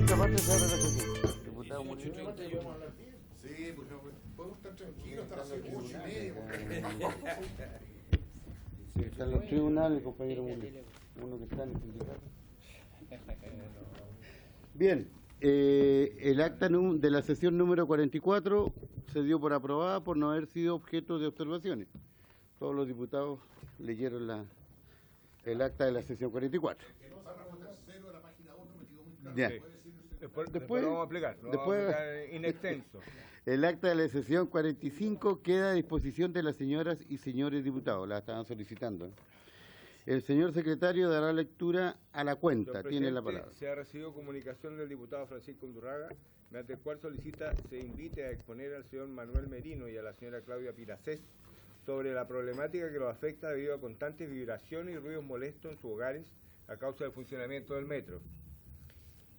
esta parte se abre la sesión. Diputado Mulet. Sí, pues no, podemos estar tranquilos hasta las 8:30. Están los tribunales, compañero Mulet. Uno que está en el sindicato. Bien, el acta de la sesión número 44 se dio por aprobada por no haber sido objeto de observaciones. Todos los diputados leyeron el acta de la sesión 44. Ya. Después lo vamos a aplicar, in extenso. El acta de la sesión 45 queda a disposición de las señoras y señores diputados, la estaban solicitando. El señor secretario dará lectura a la cuenta, tiene la palabra. Se ha recibido comunicación del diputado Francisco Undurraga, mediante el cual solicita se invite a exponer al señor Manuel Merino y a la señora Claudia Piracés sobre la problemática que los afecta debido a constantes vibraciones y ruidos molestos en sus hogares a causa del funcionamiento del metro.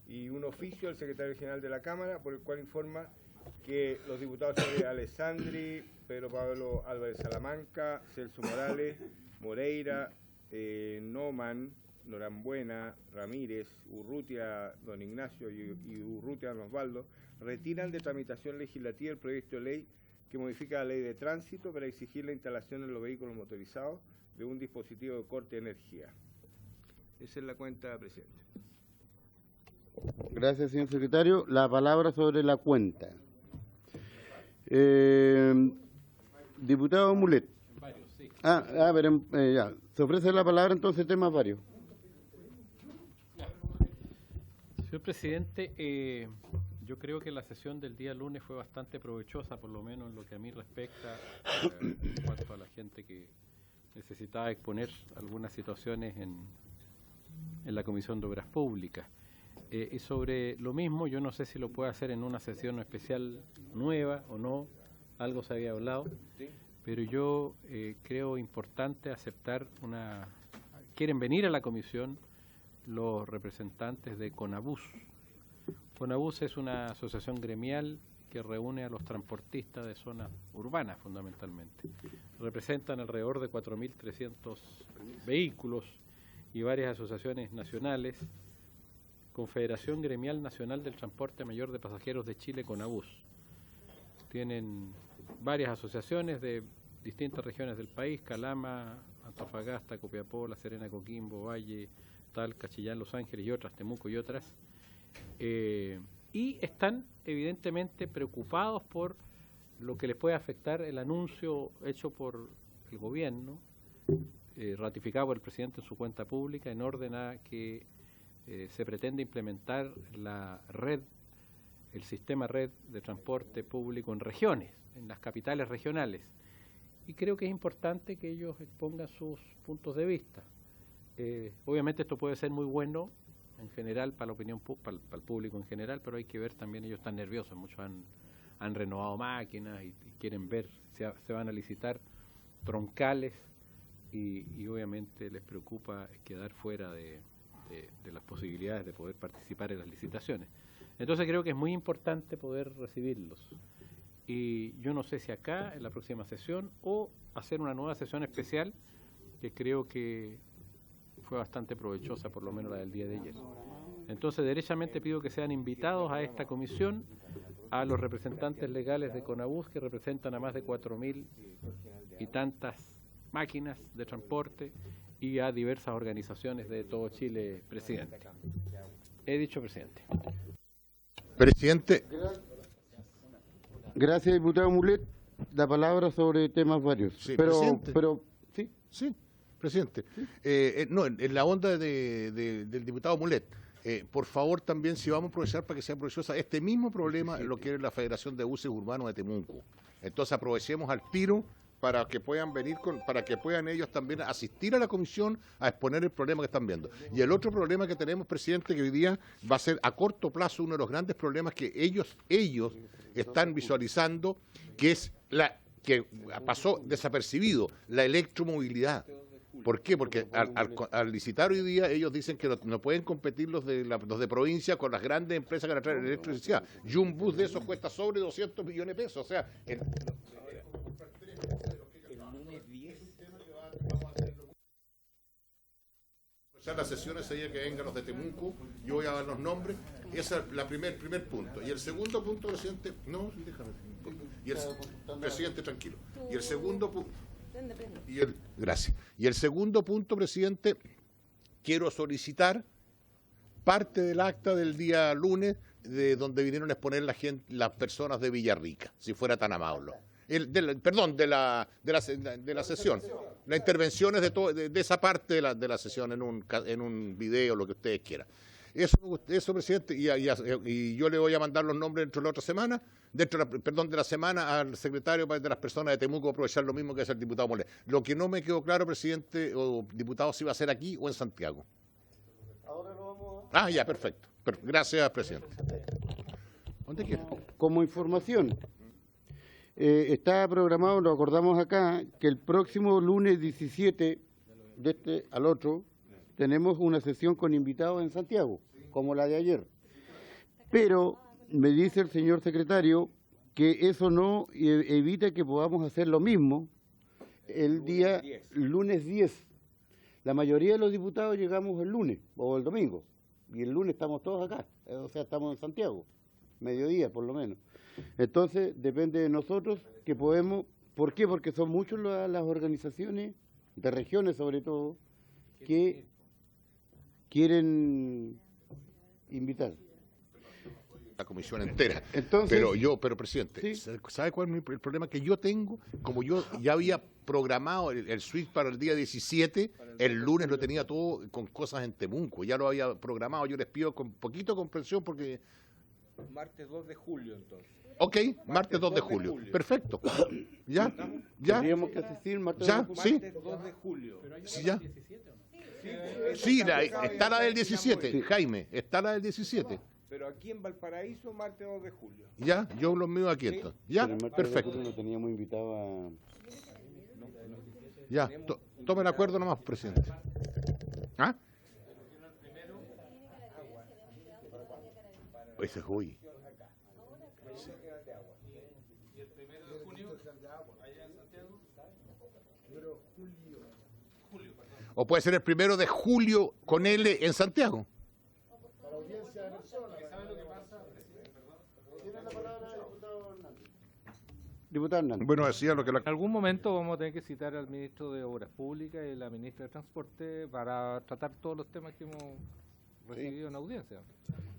Y un oficio del secretario general de la Cámara, por el cual informa que los diputados Alessandri, Pedro Pablo Álvarez Salamanca, Celso Morales, Moreira, Noman, Norambuena, Ramírez, Urrutia, don Ignacio y Urrutia, don Osvaldo, retiran de tramitación legislativa el proyecto de ley que modifica la ley de tránsito para exigir la instalación en los vehículos motorizados de un dispositivo de corte de energía. Esa es la cuenta, presidente. Gracias, señor secretario. La palabra sobre la cuenta. Diputado Mulet. Varios, sí. Pero ya. Se ofrece la palabra entonces, temas varios. Señor presidente, yo creo que la sesión del día lunes fue bastante provechosa, por lo menos en lo que a mí respecta, en cuanto a la gente que necesitaba exponer algunas situaciones en la Comisión de Obras Públicas. Y sobre lo mismo, yo no sé si lo puede hacer en una sesión especial nueva o no, algo se había hablado, pero yo creo importante aceptar quieren venir a la comisión los representantes de CONABUS. CONABUS es una asociación gremial que reúne a los transportistas de zonas urbanas fundamentalmente. Representan alrededor de 4.300 vehículos y varias asociaciones nacionales. Confederación Gremial Nacional del Transporte Mayor de Pasajeros de Chile, CONABUS. Tienen varias asociaciones de distintas regiones del país: Calama, Antofagasta, Copiapó, La Serena, Coquimbo, Valle, Talca, Chillán, Los Ángeles y otras, Temuco y otras. Y están evidentemente preocupados por lo que les puede afectar el anuncio hecho por el gobierno, ratificado por el presidente en su cuenta pública, en orden a que se pretende implementar el sistema red de transporte público en regiones, en las capitales regionales. Y creo que es importante que ellos expongan sus puntos de vista. Obviamente esto puede ser muy bueno en general para la opinión, para el público en general, pero hay que ver también, ellos están nerviosos, muchos han renovado máquinas y quieren ver, se van a licitar troncales y obviamente les preocupa quedar fuera de las posibilidades de poder participar en las licitaciones. Entonces creo que es muy importante poder recibirlos. Y yo no sé si acá, en la próxima sesión, o hacer una nueva sesión especial, que creo que fue bastante provechosa, por lo menos la del día de ayer. Entonces, derechamente pido que sean invitados a esta comisión a los representantes legales de CONABUS, que representan a más de 4.000 y tantas máquinas de transporte, y a diversas organizaciones de todo Chile, presidente. He dicho, presidente. Presidente. Gracias, diputado Mulet. La palabra sobre temas varios. Sí, presidente. Sí, presidente. ¿Sí? En la onda del diputado Mulet, por favor también, si vamos a aprovechar para que sea provechosa, este mismo problema lo quiere la Federación de Buses Urbanos de Temuco. Entonces aprovechemos al tiro para que puedan venir para que puedan ellos también asistir a la comisión a exponer el problema que están viendo. Y el otro problema que tenemos, presidente, que hoy día va a ser a corto plazo uno de los grandes problemas que ellos están visualizando, que es que pasó desapercibido, la electromovilidad. ¿Por qué? Porque al licitar hoy día ellos dicen que no pueden competir los de provincia con las grandes empresas que van a traer electricidad. Y un bus de esos cuesta sobre 200 millones de pesos. O sea, el lunes 10 las sesiones ahí que vengan los de Temuco, yo voy a dar los nombres, Ese es primer punto. Y el segundo punto, presidente, no, déjame. Y el, presidente, tranquilo. Y el segundo punto, gracias. Y el segundo punto, presidente, quiero solicitar parte del acta del día lunes, de donde vinieron a exponer las personas de Villarrica, si fuera tan amable. Perdón, de la sesión. Las intervenciones de esa parte de la sesión en un video, lo que ustedes quieran. Eso, presidente, y yo le voy a mandar los nombres dentro de la otra semana, de la semana al secretario de las personas de Temuco, aprovechar lo mismo que es el diputado Molet. Lo que no me quedó claro, presidente o diputado, si va a ser aquí o en Santiago. Ahora lo vamos a... Ah, ya, perfecto. Gracias, presidente. ¿Dónde quiere? Como información, está programado, lo acordamos acá, que el próximo lunes 17 de este al otro tenemos una sesión con invitados en Santiago, como la de ayer. Pero me dice el señor secretario que eso no evita que podamos hacer lo mismo el día lunes 10. La mayoría de los diputados llegamos el lunes o el domingo, y el lunes estamos todos acá, o sea, estamos en Santiago, mediodía por lo menos. Entonces, depende de nosotros que podemos. ¿Por qué? Porque son muchas las organizaciones, de regiones sobre todo, que quieren invitar. La comisión entera. Entonces, pero presidente, ¿sí? ¿Sabe cuál es el problema que yo tengo? Como yo ya había programado el switch para el día 17, el lunes lo tenía todo con cosas en Temuco, ya lo había programado. Yo les pido con poquito comprensión porque... Martes 2 de julio, entonces. Ok, martes 2 de julio. Perfecto. ¿Ya? ¿Ya? Tendríamos que asistir martes ¿Ya? 2 de ¿Sí? Martes 2 de julio. ¿Sí, ya? Sí, está la del 17, Jaime, está la del 17. Pero aquí en Valparaíso, martes 2 de julio. Ya, yo los míos aquí Sí. entonces. Ya, Pero el martes de perfecto. julio no teníamos invitado a... Ya, tome el acuerdo nomás, presidente. ¿Ah? Ese es hoy. Sí. O puede ser el 1 de julio con L en Santiago. Diputado Hernández. Bueno, decía lo que la... En algún momento vamos a tener que citar al ministro de Obras Públicas y la ministra de Transporte para tratar todos los temas que hemos recibido en audiencia.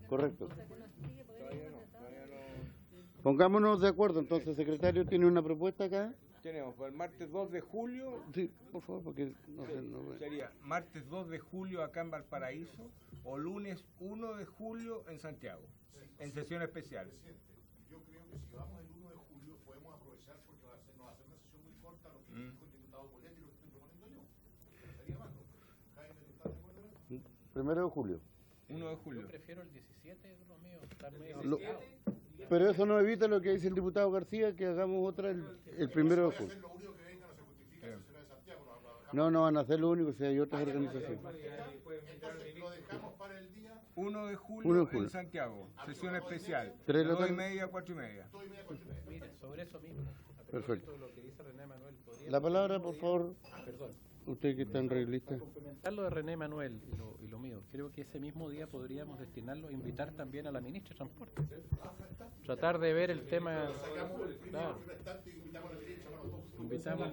Correcto. Pongámonos de acuerdo, entonces, secretario, ¿tiene una propuesta acá? Tenemos para el martes 2 de julio, Sí, por favor, porque no sé, no... sería martes 2 de julio acá en Valparaíso o lunes 1 de julio en Santiago, en sesión especial. Yo creo que si vamos el 1 de julio podemos aprovechar porque nos va a hacer una sesión muy corta lo que dijo el diputado Molet y lo que estoy proponiendo yo. Estaría mal, ¿no? Jaime, ¿tú estás de acuerdo? 1 de julio. 1 de julio. Yo prefiero el 17, lo mío, estar medio Lo- mezclado. Pero eso no evita lo que dice el diputado García, que hagamos otra el 1 de julio. Lo único que venga no se justifica en la ciudad de Santiago. No, no van a hacer lo único, si hay otras organizaciones. Entonces lo dejamos para el día 1 de julio, 1 de julio. en Santiago, sesión especial. 3 de la 2 y tarde. media, 4 y media. Mire, sobre eso mismo, a Perfecto. propósito de lo que dice René Manuel, podría La palabra, por favor, perdón, usted que está en reglista. complementar lo de René Manuel y lo mío. Creo que ese mismo día podríamos destinarlo a invitar también a la ministra de Transporte. Tratar de ver el tema. Claro. Invitamos.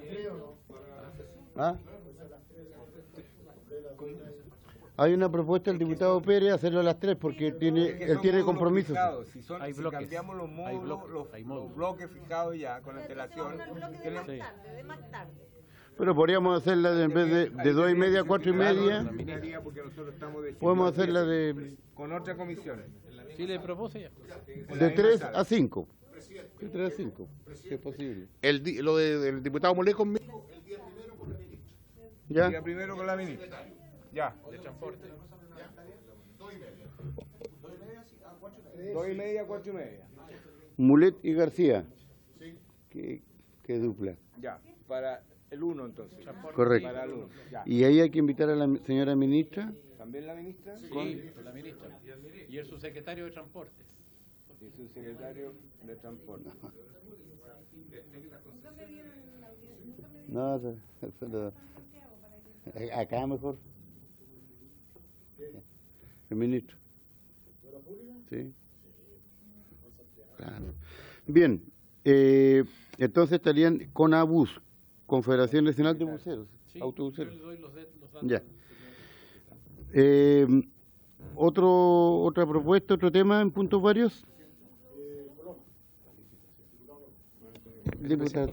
¿Ah? Hay una propuesta del diputado Pérez hacerlo a las 3 porque Es que él son tiene módulos compromisos. fijados. Si, son, Hay si bloques. cambiamos los Hay módulos, bloques. Hay módulos. los bloques fijados ya con antelación. El bloque de tienen- más Sí. tarde, de más tarde. Pero podríamos hacerla en vez de 2 y media a 4 y media, Claro, porque nosotros estamos decidiendo podemos hacerla de con otra comisión. Sí, le propuse ya. de 3 a 5. De 3 a 5, si es posible. lo del diputado Molet conmigo. ¿Ya? Día primero con la ministra. Ya. De transporte. 2 y media, 4 y media. Mulet y García. Qué dupla. Ya. Para el 1 entonces. Correcto. Para el 1. Ya. Y ahí hay que invitar a la señora ministra. ¿También la ministra? Sí, con la ministra. Y el subsecretario de Transportes. Y su secretario de transporte. No, acá mejor. El ministro. Sí. Claro. Bien, entonces estarían con ABUS, Confederación Nacional de Buceros, Sí, autobuceros. yo le doy los datos. Ya. Otra propuesta, otro tema en puntos varios. Diputado.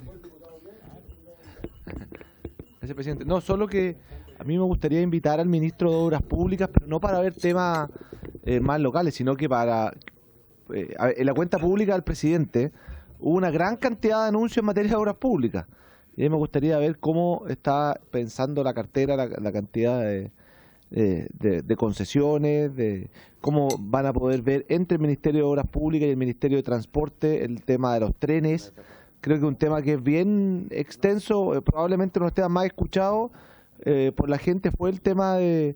Gracias, presidente. No, solo que a mí me gustaría invitar al ministro de Obras Públicas, pero no para ver temas más locales, sino que para... en la cuenta pública del presidente hubo una gran cantidad de anuncios en materia de obras públicas. Y a mí me gustaría ver cómo está pensando la cartera, la cantidad de concesiones, de cómo van a poder ver entre el Ministerio de Obras Públicas y el Ministerio de Transporte el tema de los trenes. Creo que es un tema que es bien extenso, probablemente uno de los temas más escuchados por la gente fue el tema de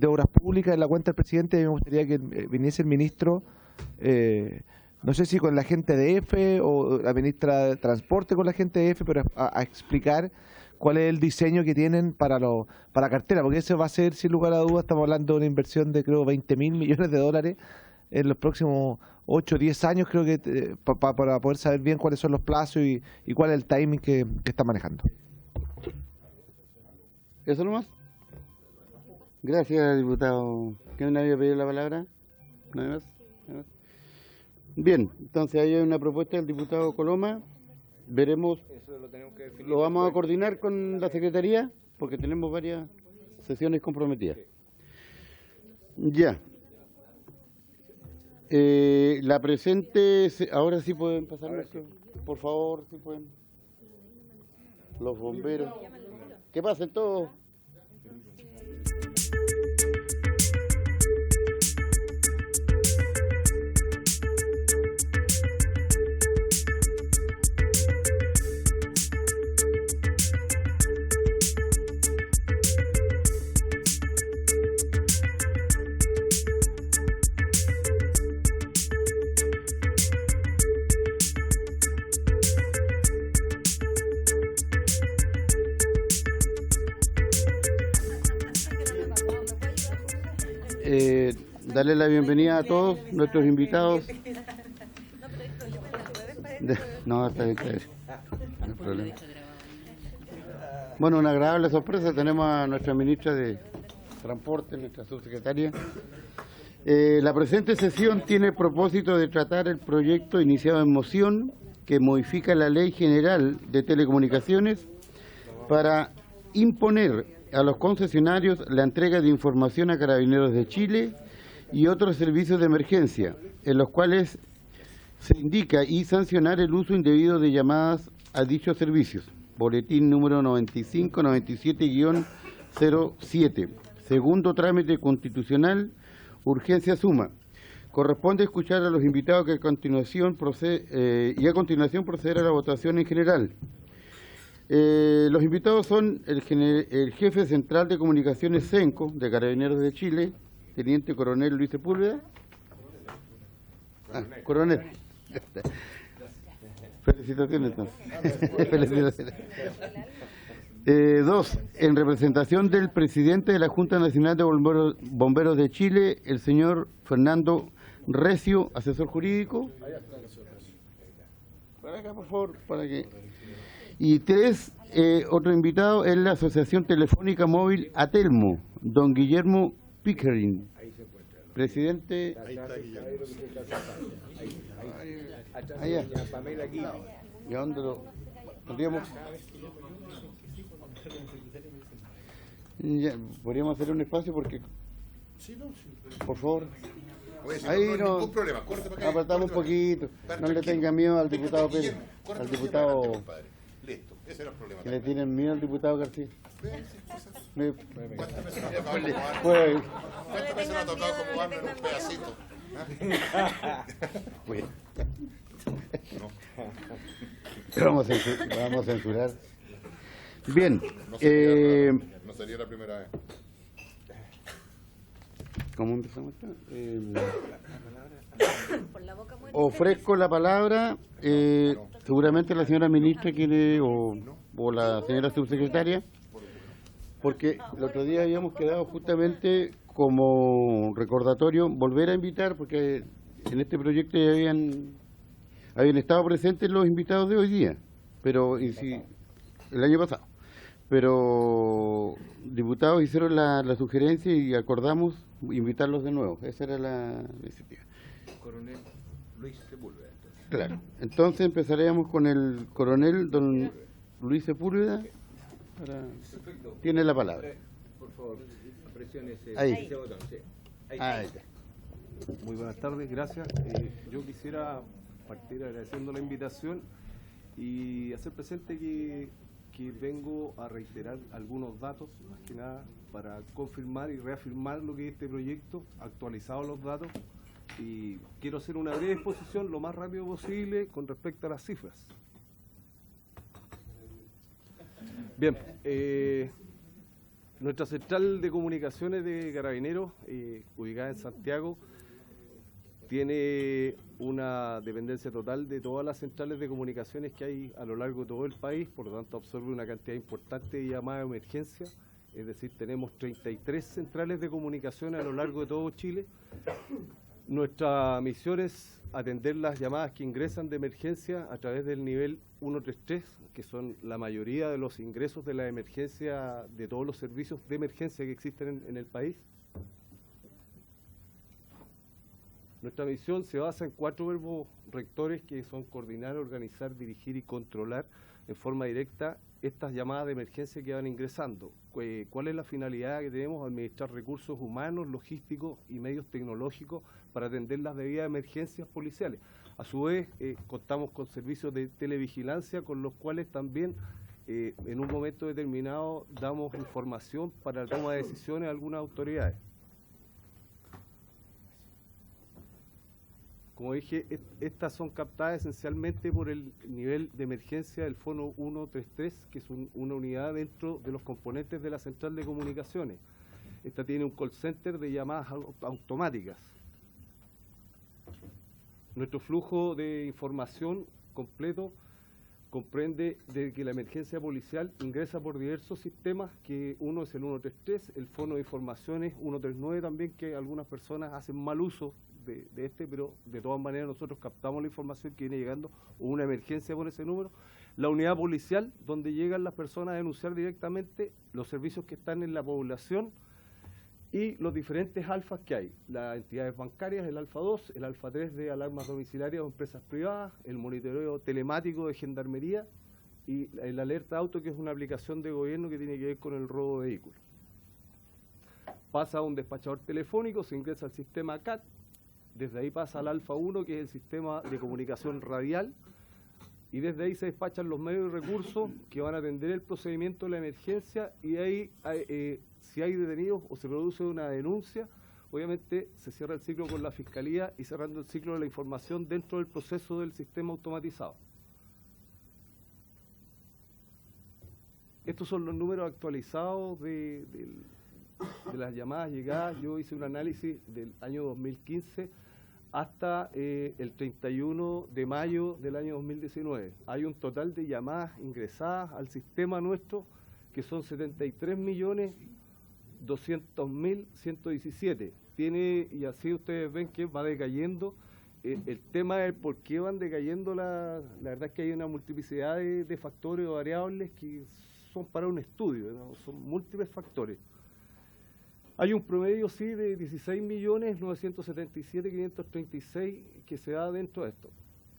obras públicas en la cuenta del presidente. Me gustaría que viniese el ministro, no sé si con la gente de EFE o la ministra de Transporte con la gente de EFE, pero a explicar cuál es el diseño que tienen para cartera, porque ese va a ser, sin lugar a dudas, estamos hablando de una inversión de creo 20.000 millones de dólares en los próximos 8 o 10 años, creo que para poder saber bien cuáles son los plazos y cuál es el timing que está manejando. ¿Eso nomás? Gracias, diputado. ¿Que nadie ha pedido la palabra? ¿Nada más? ¿Nada más? Bien, entonces ahí hay una propuesta del diputado Coloma. Veremos, Eso lo tenemos que definir. lo vamos a después. coordinar con la Secretaría, porque tenemos varias sesiones comprometidas. Ya. La presente, ahora sí pueden pasar, por favor, si pueden. Los bomberos. Que pasen todos. Darle la bienvenida a todos nuestros invitados. No, está bien, no hay problema. Bueno, una agradable sorpresa. Tenemos a nuestra ministra de Transporte, nuestra subsecretaria. La presente sesión tiene el propósito de tratar el proyecto iniciado en moción que modifica la Ley General de Telecomunicaciones para imponer a los concesionarios la entrega de información a Carabineros de Chile y otros servicios de emergencia, en los cuales se indica y sancionar el uso indebido de llamadas a dichos servicios. Boletín número 9597-07. Segundo trámite constitucional, urgencia suma. Corresponde escuchar a los invitados que a continuación proceder a la votación en general. Los invitados son el jefe central de comunicaciones CENCO de Carabineros de Chile, Teniente Coronel Luis Sepúlveda. Coronel. Felicitaciones entonces. Felicitaciones. Dos, en representación del presidente de la Junta Nacional de Bomberos de Chile, el señor Fernando Recio, asesor jurídico. Para acá, por favor, para que... Y tres, otro invitado es la Asociación Telefónica Móvil Atelmo, don Guillermo Pickering, presidente. Allá. ¿Y a dónde lo podríamos? Ya, podríamos hacer un espacio porque, por favor. Ahí no, ningún problema. Corte para acá. apartamos un poquito. No le tenga miedo al diputado Pérez, al diputado. Listo, ese era el problema. Que le tienen miedo al diputado García. ¿Cuántas veces nos ha tocado acomodarnos? Pues, ¿Cuántas veces nos ha tocado acomodarnos en un pedacito? pues. Vamos a censurar. Bien. No sería la primera vez. ¿Cómo empezamos esto? Ofrezco la palabra. Seguramente la señora ministra quiere, o la señora subsecretaria, porque el otro día habíamos quedado justamente como recordatorio, volver a invitar, porque en este proyecto ya habían estado presentes los invitados de hoy día, pero el año pasado. Pero diputados hicieron la sugerencia y acordamos invitarlos de nuevo. Esa era la iniciativa. Coronel Luis Sepúlveda. Claro. Entonces empezaremos con el coronel don Luis Sepúlveda. Tiene la palabra. Por favor, presione Ahí. ese botón. Sí. Ahí está. Muy buenas tardes, gracias. Yo quisiera partir agradeciendo la invitación y hacer presente que vengo a reiterar algunos datos, más que nada para confirmar y reafirmar lo que es este proyecto, actualizados los datos, y quiero hacer una breve exposición lo más rápido posible con respecto a las cifras. Bien, nuestra central de comunicaciones de Carabineros, ubicada en Santiago, tiene una dependencia total de todas las centrales de comunicaciones que hay a lo largo de todo el país, por lo tanto absorbe una cantidad importante de llamadas de emergencia, es decir, tenemos 33 centrales de comunicaciones a lo largo de todo Chile. Nuestra misión es atender las llamadas que ingresan de emergencia a través del nivel 133, que son la mayoría de los ingresos de la emergencia, de todos los servicios de emergencia que existen en el país. Nuestra misión se basa en 4 verbos rectores que son coordinar, organizar, dirigir y controlar en forma directa estas llamadas de emergencia que van ingresando. ¿Cuál es la finalidad que tenemos? Administrar recursos humanos, logísticos y medios tecnológicos para atender las debidas emergencias policiales. A su vez, contamos con servicios de televigilancia con los cuales también en un momento determinado damos información para la toma de decisiones a algunas autoridades. Como dije, estas son captadas esencialmente por el nivel de emergencia del fono 133, que es una unidad dentro de los componentes de la central de comunicaciones. Esta tiene un call center de llamadas automáticas. Nuestro flujo de información completo comprende de que la emergencia policial ingresa por diversos sistemas, que uno es el 133, el fono de informaciones 139 también, que algunas personas hacen mal uso de este, pero de todas maneras nosotros captamos la información que viene llegando, o una emergencia por ese número. La unidad policial, donde llegan las personas a denunciar directamente los servicios que están en la población y los diferentes alfas que hay. Las entidades bancarias, el alfa 2, el alfa 3 de alarmas domiciliarias o empresas privadas, el monitoreo telemático de gendarmería y el alerta auto, que es una aplicación de gobierno que tiene que ver con el robo de vehículos. Pasa a un despachador telefónico, se ingresa al sistema CAT. Desde ahí pasa al Alfa 1, que es el sistema de comunicación radial, y desde ahí se despachan los medios y recursos que van a atender el procedimiento de la emergencia, y ahí, si hay detenidos o se produce una denuncia, obviamente se cierra el ciclo con la Fiscalía y cerrando el ciclo de la información dentro del proceso del sistema automatizado. Estos son los números actualizados de las llamadas llegadas. Yo hice un análisis del año 2015 hasta el 31 de mayo del año 2019. Hay un total de llamadas ingresadas al sistema nuestro que son 73.200.117. Y así ustedes ven que va decayendo. El tema es por qué van decayendo, la verdad es que hay una multiplicidad de factores o variables que son para un estudio, ¿no? Son múltiples factores. Hay un promedio, sí, de 16.977.536 que se da dentro de esto.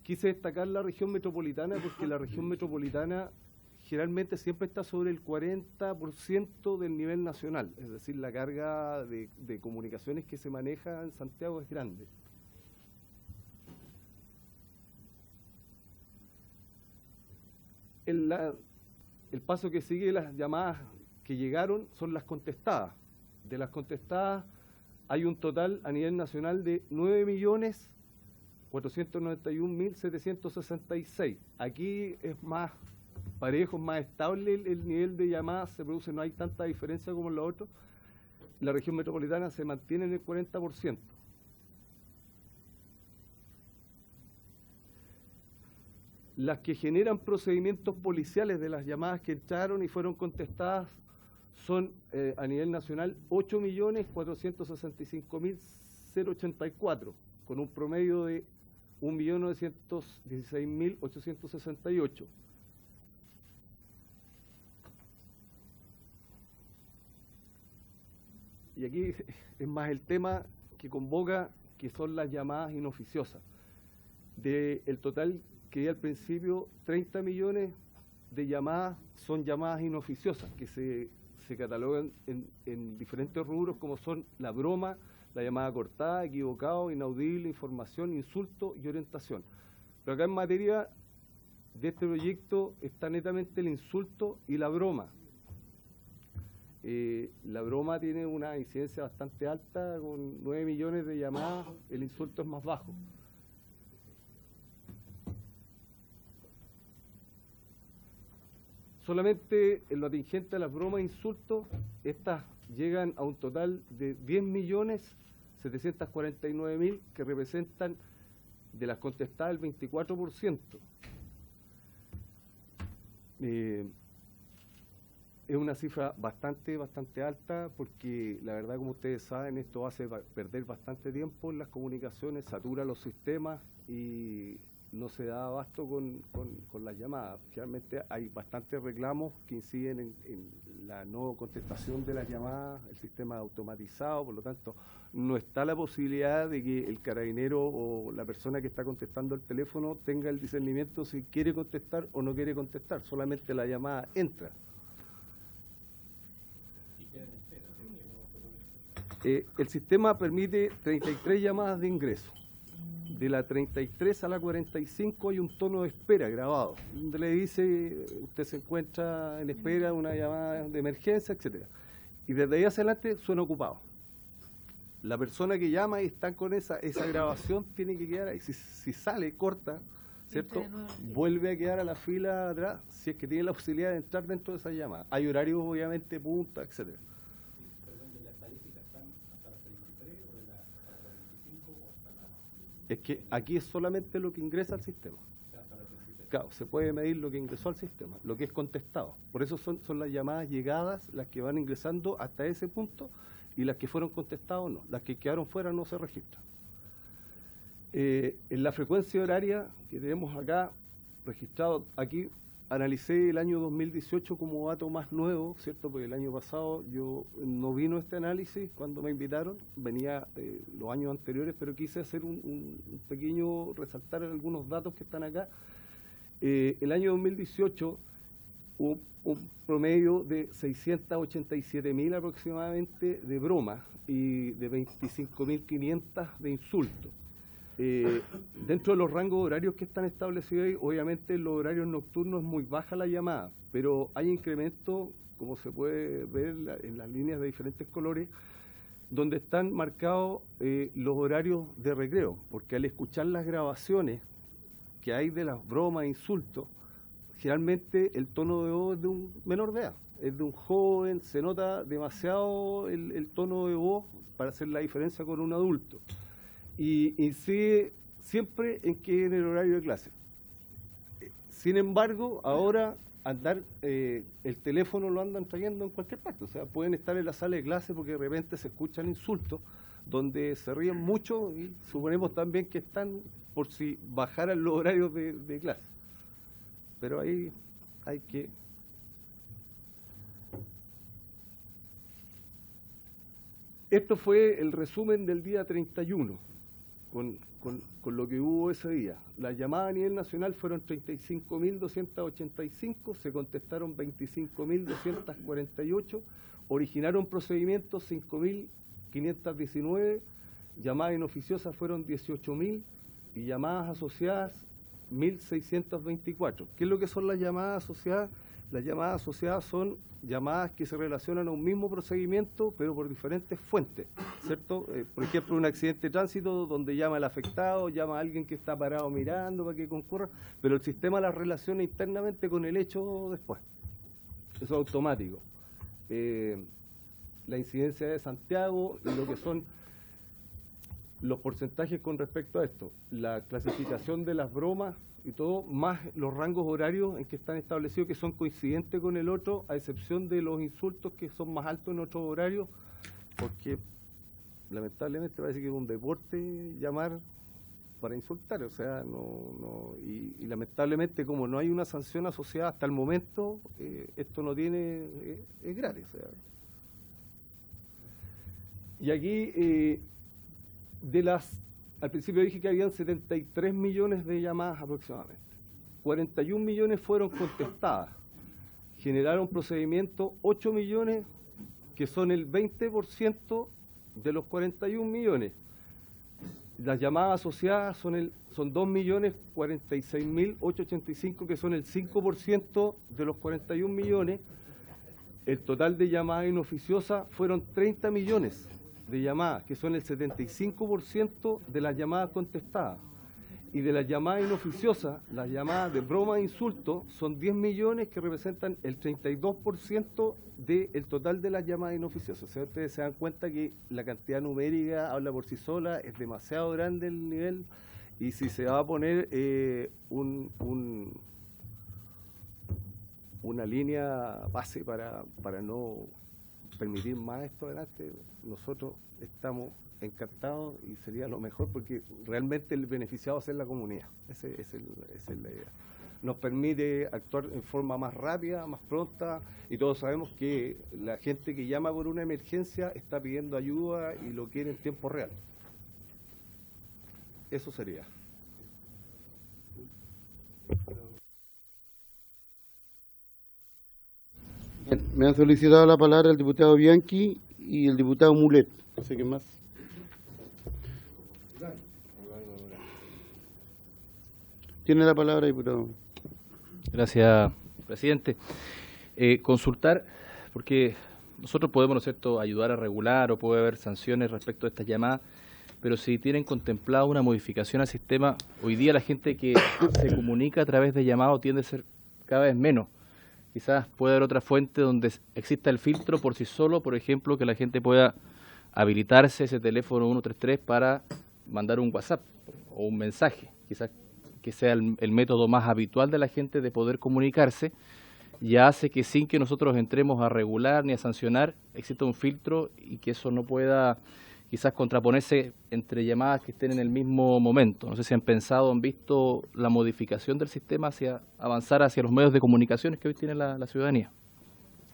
Quise destacar la región metropolitana porque la región metropolitana generalmente siempre está sobre el 40% del nivel nacional, es decir, la carga de comunicaciones que se maneja en Santiago es grande. El paso que sigue, las llamadas que llegaron son las contestadas. De las contestadas hay un total a nivel nacional de 9.491.766. Aquí es más parejo, más estable el nivel de llamadas, se produce, no hay tanta diferencia como en los otros. La región metropolitana se mantiene en el 40%. Las que generan procedimientos policiales de las llamadas que entraron y fueron contestadas son a nivel nacional 8.465.084, con un promedio de 1.916.868. Y aquí es más el tema que convoca, que son las llamadas inoficiosas. Del total que di al principio, 30 millones de llamadas son llamadas inoficiosas, que se catalogan en diferentes rubros, como son la broma, la llamada cortada, equivocado, inaudible, información, insulto y orientación. Pero acá en materia de este proyecto está netamente el insulto y la broma. La broma tiene una incidencia bastante alta, con 9 millones de llamadas, el insulto es más bajo. Solamente en lo atingente a las bromas e insultos, estas llegan a un total de 10.749.000, que representan de las contestadas el 24%. Es una cifra bastante alta, porque la verdad, como ustedes saben, esto hace perder bastante tiempo en las comunicaciones, satura los sistemas y no se da abasto con las llamadas. Realmente hay bastantes reclamos que inciden en la no contestación de las llamadas, el sistema automatizado, por lo tanto no está la posibilidad de que el carabinero o la persona que está contestando el teléfono tenga el discernimiento si quiere contestar o no quiere contestar, solamente la llamada entra. El sistema permite 33 llamadas de ingreso. De la 33 a la 45 hay un tono de espera grabado, donde le dice, usted se encuentra en espera de una llamada de emergencia, etcétera. Y desde ahí hacia adelante suena ocupado. La persona que llama y está con esa grabación tiene que quedar ahí. Si sale, corta, ¿cierto? Vuelve a quedar a la fila atrás, si es que tiene la posibilidad de entrar dentro de esa llamada. Hay horarios, obviamente, punta, etcétera. Es que aquí es solamente lo que ingresa al sistema. Claro, se puede medir lo que ingresó al sistema, lo que es contestado. Por eso son las llamadas llegadas las que van ingresando hasta ese punto, y las que fueron contestadas no. Las que quedaron fuera no se registran. En la frecuencia horaria que tenemos acá registrado, aquí analicé el año 2018 como dato más nuevo, ¿cierto? Porque el año pasado yo no vino este análisis cuando me invitaron, venía los años anteriores, pero quise hacer un pequeño, resaltar algunos datos que están acá. El año 2018 hubo un promedio de 687.000 aproximadamente de bromas y de 25.500 de insultos. Dentro de los rangos horarios que están establecidos ahí, obviamente en los horarios nocturnos es muy baja la llamada, pero hay incremento, como se puede ver en las líneas de diferentes colores, donde están marcados los horarios de recreo, porque al escuchar las grabaciones que hay de las bromas e insultos, generalmente el tono de voz es de un menor de edad, es de un joven, se nota demasiado el tono de voz para hacer la diferencia con un adulto. Y incide siempre en que en el horario de clase. Sin embargo, ahora el teléfono lo andan trayendo en cualquier parte. O sea, pueden estar en la sala de clase porque de repente se escuchan insultos donde se ríen mucho, y suponemos también que están por si bajaran los horarios de clase. Pero ahí hay que... Esto fue el resumen del día 31. Con lo que hubo ese día. Las llamadas a nivel nacional fueron 35.285, se contestaron 25.248, originaron procedimientos 5.519, llamadas inoficiosas fueron 18.000 y llamadas asociadas 1.624. ¿Qué es lo que son las llamadas asociadas? Las llamadas asociadas son llamadas que se relacionan a un mismo procedimiento, pero por diferentes fuentes, ¿cierto? Por ejemplo, un accidente de tránsito donde llama el afectado, llama a alguien que está parado mirando para que concurra, pero el sistema las relaciona internamente con el hecho después. Eso es automático. La incidencia de Santiago y lo que son los porcentajes con respecto a esto, la clasificación de las bromas y todo, más los rangos horarios en que están establecidos, que son coincidentes con el otro, a excepción de los insultos que son más altos en otros horarios, porque lamentablemente parece que es un deporte llamar para insultar, o sea, y lamentablemente como no hay una sanción asociada hasta el momento, esto no tiene, es gratis. O sea. Y aquí, al principio dije que habían 73 millones de llamadas aproximadamente. 41 millones fueron contestadas. Generaron procedimiento 8 millones, que son el 20% de los 41 millones. Las llamadas asociadas son 2.046.885, que son el 5% de los 41 millones. El total de llamadas inoficiosas fueron 30 millones de llamadas, que son el 75% de las llamadas contestadas. Y de las llamadas inoficiosas, las llamadas de broma e insulto, son 10 millones, que representan el 32% del total de las llamadas inoficiosas. O sea, ustedes se dan cuenta que la cantidad numérica habla por sí sola, es demasiado grande el nivel, y si se va a poner una línea base para no permitir más esto adelante, nosotros estamos encantados y sería lo mejor, porque realmente el beneficiado va a ser la comunidad. Esa es la idea. Nos permite actuar en forma más rápida, más pronta, y todos sabemos que la gente que llama por una emergencia está pidiendo ayuda y lo quiere en tiempo real. Eso sería. Bien, me han solicitado la palabra el diputado Bianchi y el diputado Mulet. No sé qué más. Tiene la palabra, diputado. Gracias, presidente. Consultar, porque nosotros podemos, ¿no es cierto?, ayudar a regular o puede haber sanciones respecto a estas llamadas, pero si tienen contemplado una modificación al sistema, hoy día la gente que se comunica a través de llamado tiende a ser cada vez menos. Quizás puede haber otra fuente donde exista el filtro por sí solo, por ejemplo, que la gente pueda habilitarse ese teléfono 133 para mandar un WhatsApp o un mensaje, quizás que sea el método más habitual de la gente de poder comunicarse, ya hace que sin que nosotros entremos a regular ni a sancionar, exista un filtro y que eso no pueda quizás contraponerse entre llamadas que estén en el mismo momento. No sé si han pensado, han visto la modificación del sistema hacia avanzar hacia los medios de comunicaciones que hoy tiene la ciudadanía.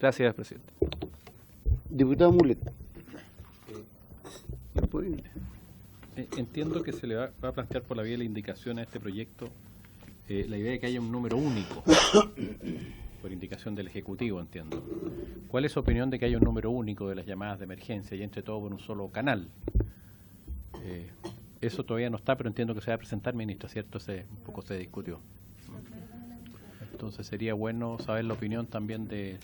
Gracias, presidente. Diputado Mulet. Entiendo que se le va a plantear por la vía de la indicación a este proyecto la idea de que haya un número único, por indicación del Ejecutivo, entiendo. ¿Cuál es su opinión de que haya un número único de las llamadas de emergencia y entre todo por un solo canal? Eso todavía no está, pero entiendo que se va a presentar, ministro, ¿cierto? Un poco se discutió. Entonces sería bueno saber la opinión también de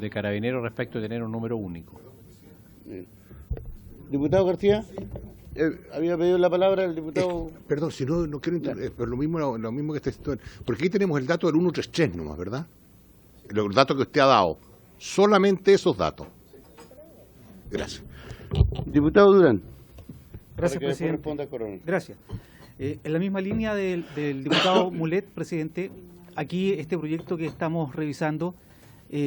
Carabineros respecto de tener un número único. Diputado García, había pedido la palabra el diputado. Perdón, si no quiero interrumpir, pero lo mismo que este, porque aquí tenemos el dato del 133 nomás, ¿verdad? Los datos que usted ha dado. Solamente esos datos. Gracias. Diputado Durán. Gracias, presidente. Gracias. En la misma línea del diputado Mulet, presidente, aquí este proyecto que estamos revisando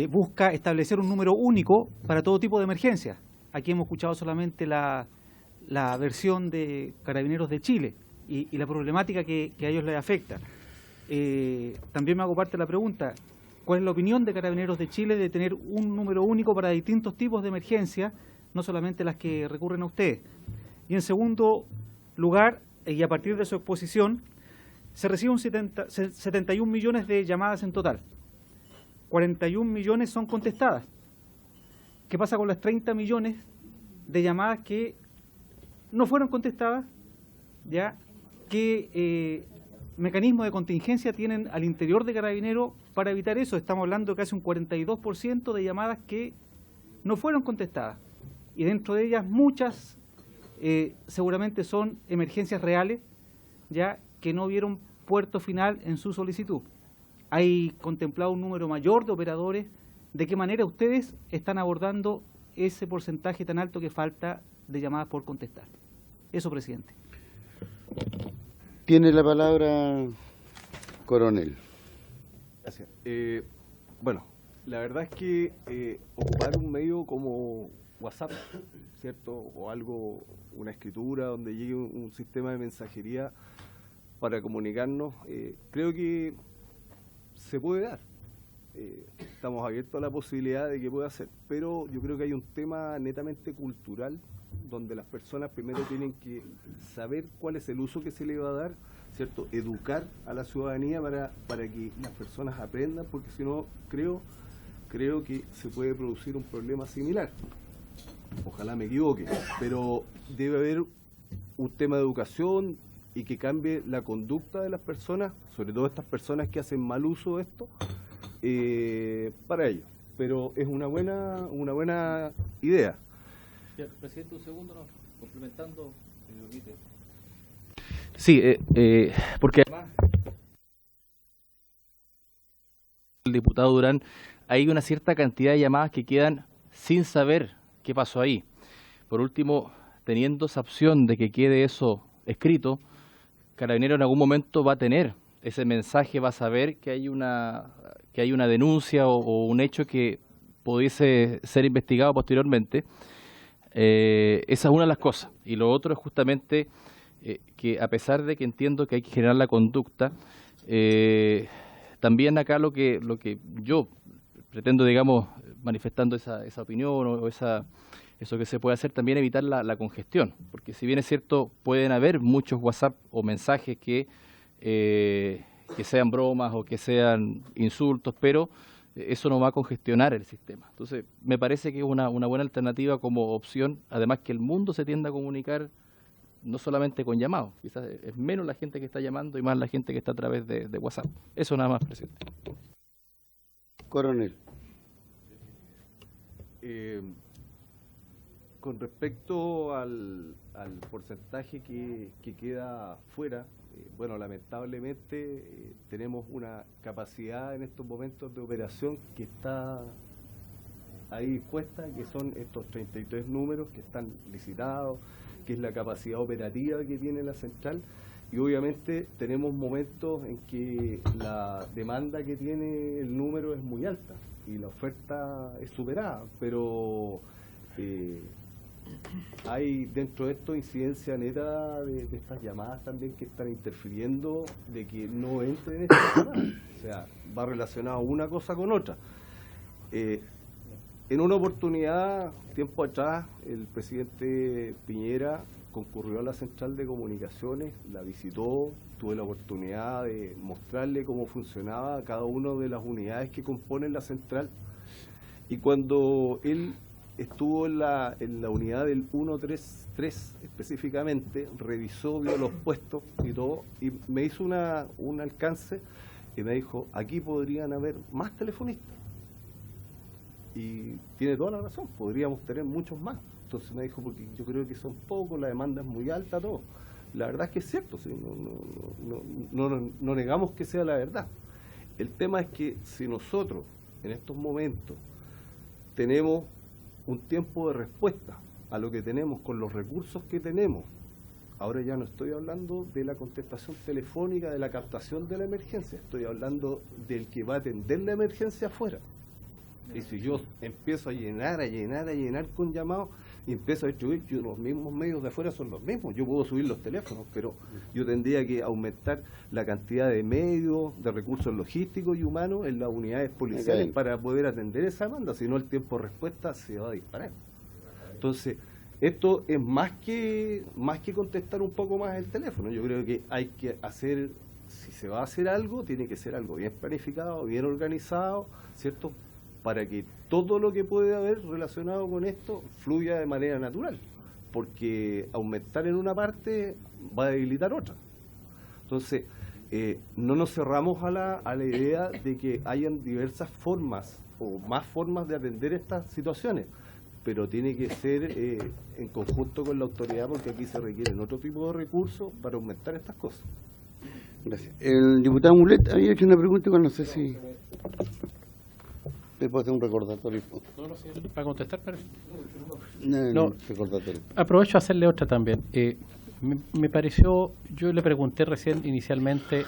busca establecer un número único para todo tipo de emergencias. Aquí hemos escuchado solamente la versión de Carabineros de Chile y la problemática que a ellos les afecta. También me hago parte de la pregunta, ¿cuál es la opinión de Carabineros de Chile de tener un número único para distintos tipos de emergencias, no solamente las que recurren a ustedes? Y en segundo lugar, y a partir de su exposición, se reciben 71 millones de llamadas en total. 41 millones son contestadas. ¿Qué pasa con las 30 millones de llamadas que no fueron contestadas? ¿Ya? ¿Qué mecanismo de contingencia tienen al interior de Carabineros para evitar eso? Estamos hablando de casi un 42% de llamadas que no fueron contestadas. Y dentro de ellas muchas seguramente son emergencias reales, ya que no vieron puerto final en su solicitud. ¿Hay contemplado un número mayor de operadores? ¿De qué manera ustedes están abordando ese porcentaje tan alto que falta de llamadas por contestar? Eso, presidente. Tiene la palabra, coronel. Gracias. Bueno, la verdad es que ocupar un medio como WhatsApp, ¿cierto? O algo, una escritura donde llegue un sistema de mensajería para comunicarnos, creo que se puede dar. Estamos abiertos a la posibilidad de que pueda ser, pero yo creo que hay un tema netamente cultural donde las personas primero tienen que saber cuál es el uso que se le va a dar, ¿cierto? Educar a la ciudadanía para que las personas aprendan, porque si no, creo que se puede producir un problema similar. Ojalá me equivoque, pero debe haber un tema de educación y que cambie la conducta de las personas, sobre todo estas personas que hacen mal uso de esto, para ello. Pero es una buena idea. Ya, presidente, un segundo, no, complementando, si me permite. Sí, porque además el diputado Durán, hay una cierta cantidad de llamadas que quedan sin saber qué pasó ahí. Por último, teniendo esa opción de que quede eso escrito, Carabinero en algún momento va a tener ese mensaje, va a saber que hay una denuncia o un hecho que pudiese ser investigado posteriormente. Esa es una de las cosas. Y lo otro es justamente que, a pesar de que entiendo que hay que generar la conducta, también acá lo que yo pretendo, digamos, manifestando esa opinión o eso que se puede hacer, también evitar la congestión, porque si bien es cierto, pueden haber muchos WhatsApp o mensajes que sean bromas o que sean insultos, pero eso no va a congestionar el sistema. Entonces, me parece que es una buena alternativa como opción, además que el mundo se tiende a comunicar no solamente con llamados, quizás es menos la gente que está llamando y más la gente que está a través de WhatsApp. Eso nada más, presidente. Coronel. Con respecto al porcentaje que queda fuera, bueno, lamentablemente tenemos una capacidad en estos momentos de operación que está ahí puesta, que son estos 33 números que están licitados, que es la capacidad operativa que tiene la central, y obviamente tenemos momentos en que la demanda que tiene el número es muy alta y la oferta es superada, pero hay dentro de esto incidencia neta de estas llamadas también que están interfiriendo de que no entren estas llamadas. O sea, va relacionado una cosa con otra. En una oportunidad, tiempo atrás, el presidente Piñera concurrió a la central de comunicaciones, la visitó, tuve la oportunidad de mostrarle cómo funcionaba cada una de las unidades que componen la central, y cuando él estuvo en la unidad del 133 específicamente, revisó, vio los puestos y todo, y me hizo un alcance y me dijo, aquí podrían haber más telefonistas. Y tiene toda la razón, podríamos tener muchos más. Entonces me dijo, porque yo creo que son pocos, la demanda es muy alta, todo. La verdad es que es cierto, ¿sí? No negamos que sea la verdad. El tema es que si nosotros en estos momentos tenemos un tiempo de respuesta a lo que tenemos con los recursos que tenemos, ahora ya no estoy hablando de la contestación telefónica, de la captación de la emergencia, estoy hablando del que va a atender la emergencia afuera. Y si yo empiezo a llenar con llamados y empiezo a distribuir, los mismos medios de afuera son los mismos, yo puedo subir los teléfonos, pero yo tendría que aumentar la cantidad de medios, de recursos logísticos y humanos en las unidades policiales para poder atender esa demanda, si no el tiempo de respuesta se va a disparar. Entonces, esto es más que contestar un poco más el teléfono. Yo creo que hay que hacer, si se va a hacer algo, tiene que ser algo bien planificado, bien organizado, ¿cierto?, para que todo lo que puede haber relacionado con esto fluya de manera natural, porque aumentar en una parte va a debilitar otra. Entonces, no nos cerramos a la idea de que hayan diversas formas o más formas de atender estas situaciones, pero tiene que ser en conjunto con la autoridad, porque aquí se requieren otro tipo de recursos para aumentar estas cosas. Gracias. El diputado Mulet había hecho una pregunta, no sé si... ¿Le puedo hacer un recordatorio? No, señor, para contestar, pero... No, recordatorio. Aprovecho a hacerle otra también. me pareció, yo le pregunté recién inicialmente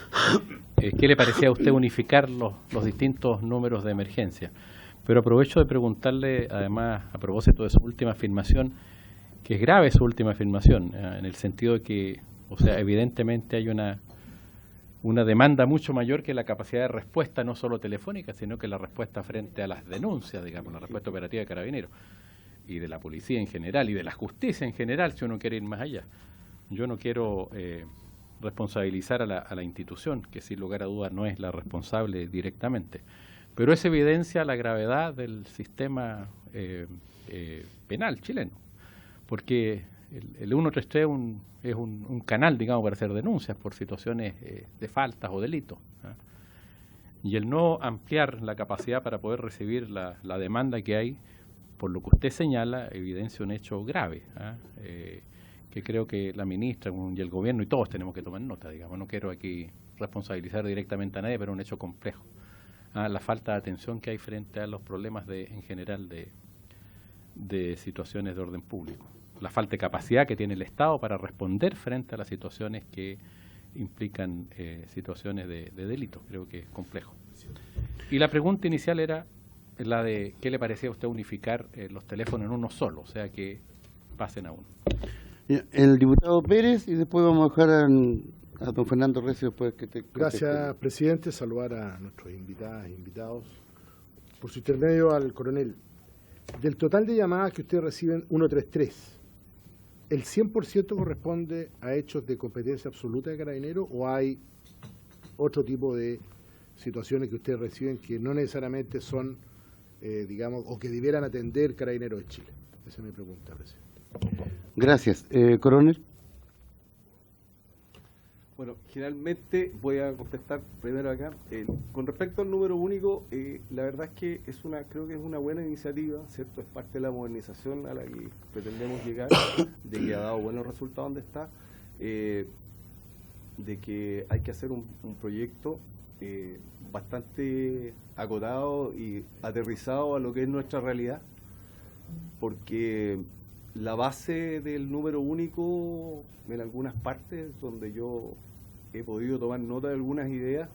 qué le parecía a usted unificar los distintos números de emergencia, pero aprovecho de preguntarle, además, a propósito de su última afirmación, que es grave su última afirmación, en el sentido de que, o sea, evidentemente hay una demanda mucho mayor que la capacidad de respuesta, no solo telefónica, sino que la respuesta frente a las denuncias, digamos, la respuesta operativa de Carabineros y de la policía en general y de la justicia en general, si uno quiere ir más allá. Yo no quiero responsabilizar a la institución, que sin lugar a dudas no es la responsable directamente, pero eso evidencia la gravedad del sistema penal chileno, porque el 133 es un canal, digamos, para hacer denuncias por situaciones de faltas o delitos, ¿ah? Y el no ampliar la capacidad para poder recibir la demanda que hay, por lo que usted señala, evidencia un hecho grave, ¿ah? Que creo que la ministra y el gobierno y todos tenemos que tomar nota, digamos. No quiero aquí responsabilizar directamente a nadie, pero es un hecho complejo, ¿ah? La falta de atención que hay frente a los problemas en general de situaciones de orden público. La falta de capacidad que tiene el Estado para responder frente a las situaciones que implican situaciones de delito. Creo que es complejo. Y la pregunta inicial era la de qué le parecía a usted unificar los teléfonos en uno solo, o sea, que pasen a uno. El diputado Pérez, y después vamos a dejar a don Fernando Recio después que te... Gracias, presidente. Saludar a nuestros invitados. Por su intermedio al coronel. Del total de llamadas que ustedes reciben, 133, ¿el 100% corresponde a hechos de competencia absoluta de Carabineros o hay otro tipo de situaciones que ustedes reciben que no necesariamente son, digamos, o que debieran atender Carabineros de Chile? Esa es mi pregunta, presidente. Gracias. Coronel. Bueno, generalmente voy a contestar primero acá. Con respecto al número único, la verdad es que creo que es una buena iniciativa, ¿cierto? Es parte de la modernización a la que pretendemos llegar, de que ha dado buenos resultados donde está, de que hay que hacer un proyecto bastante acotado y aterrizado a lo que es nuestra realidad, porque la base del número único, en algunas partes donde yo he podido tomar nota de algunas ideas,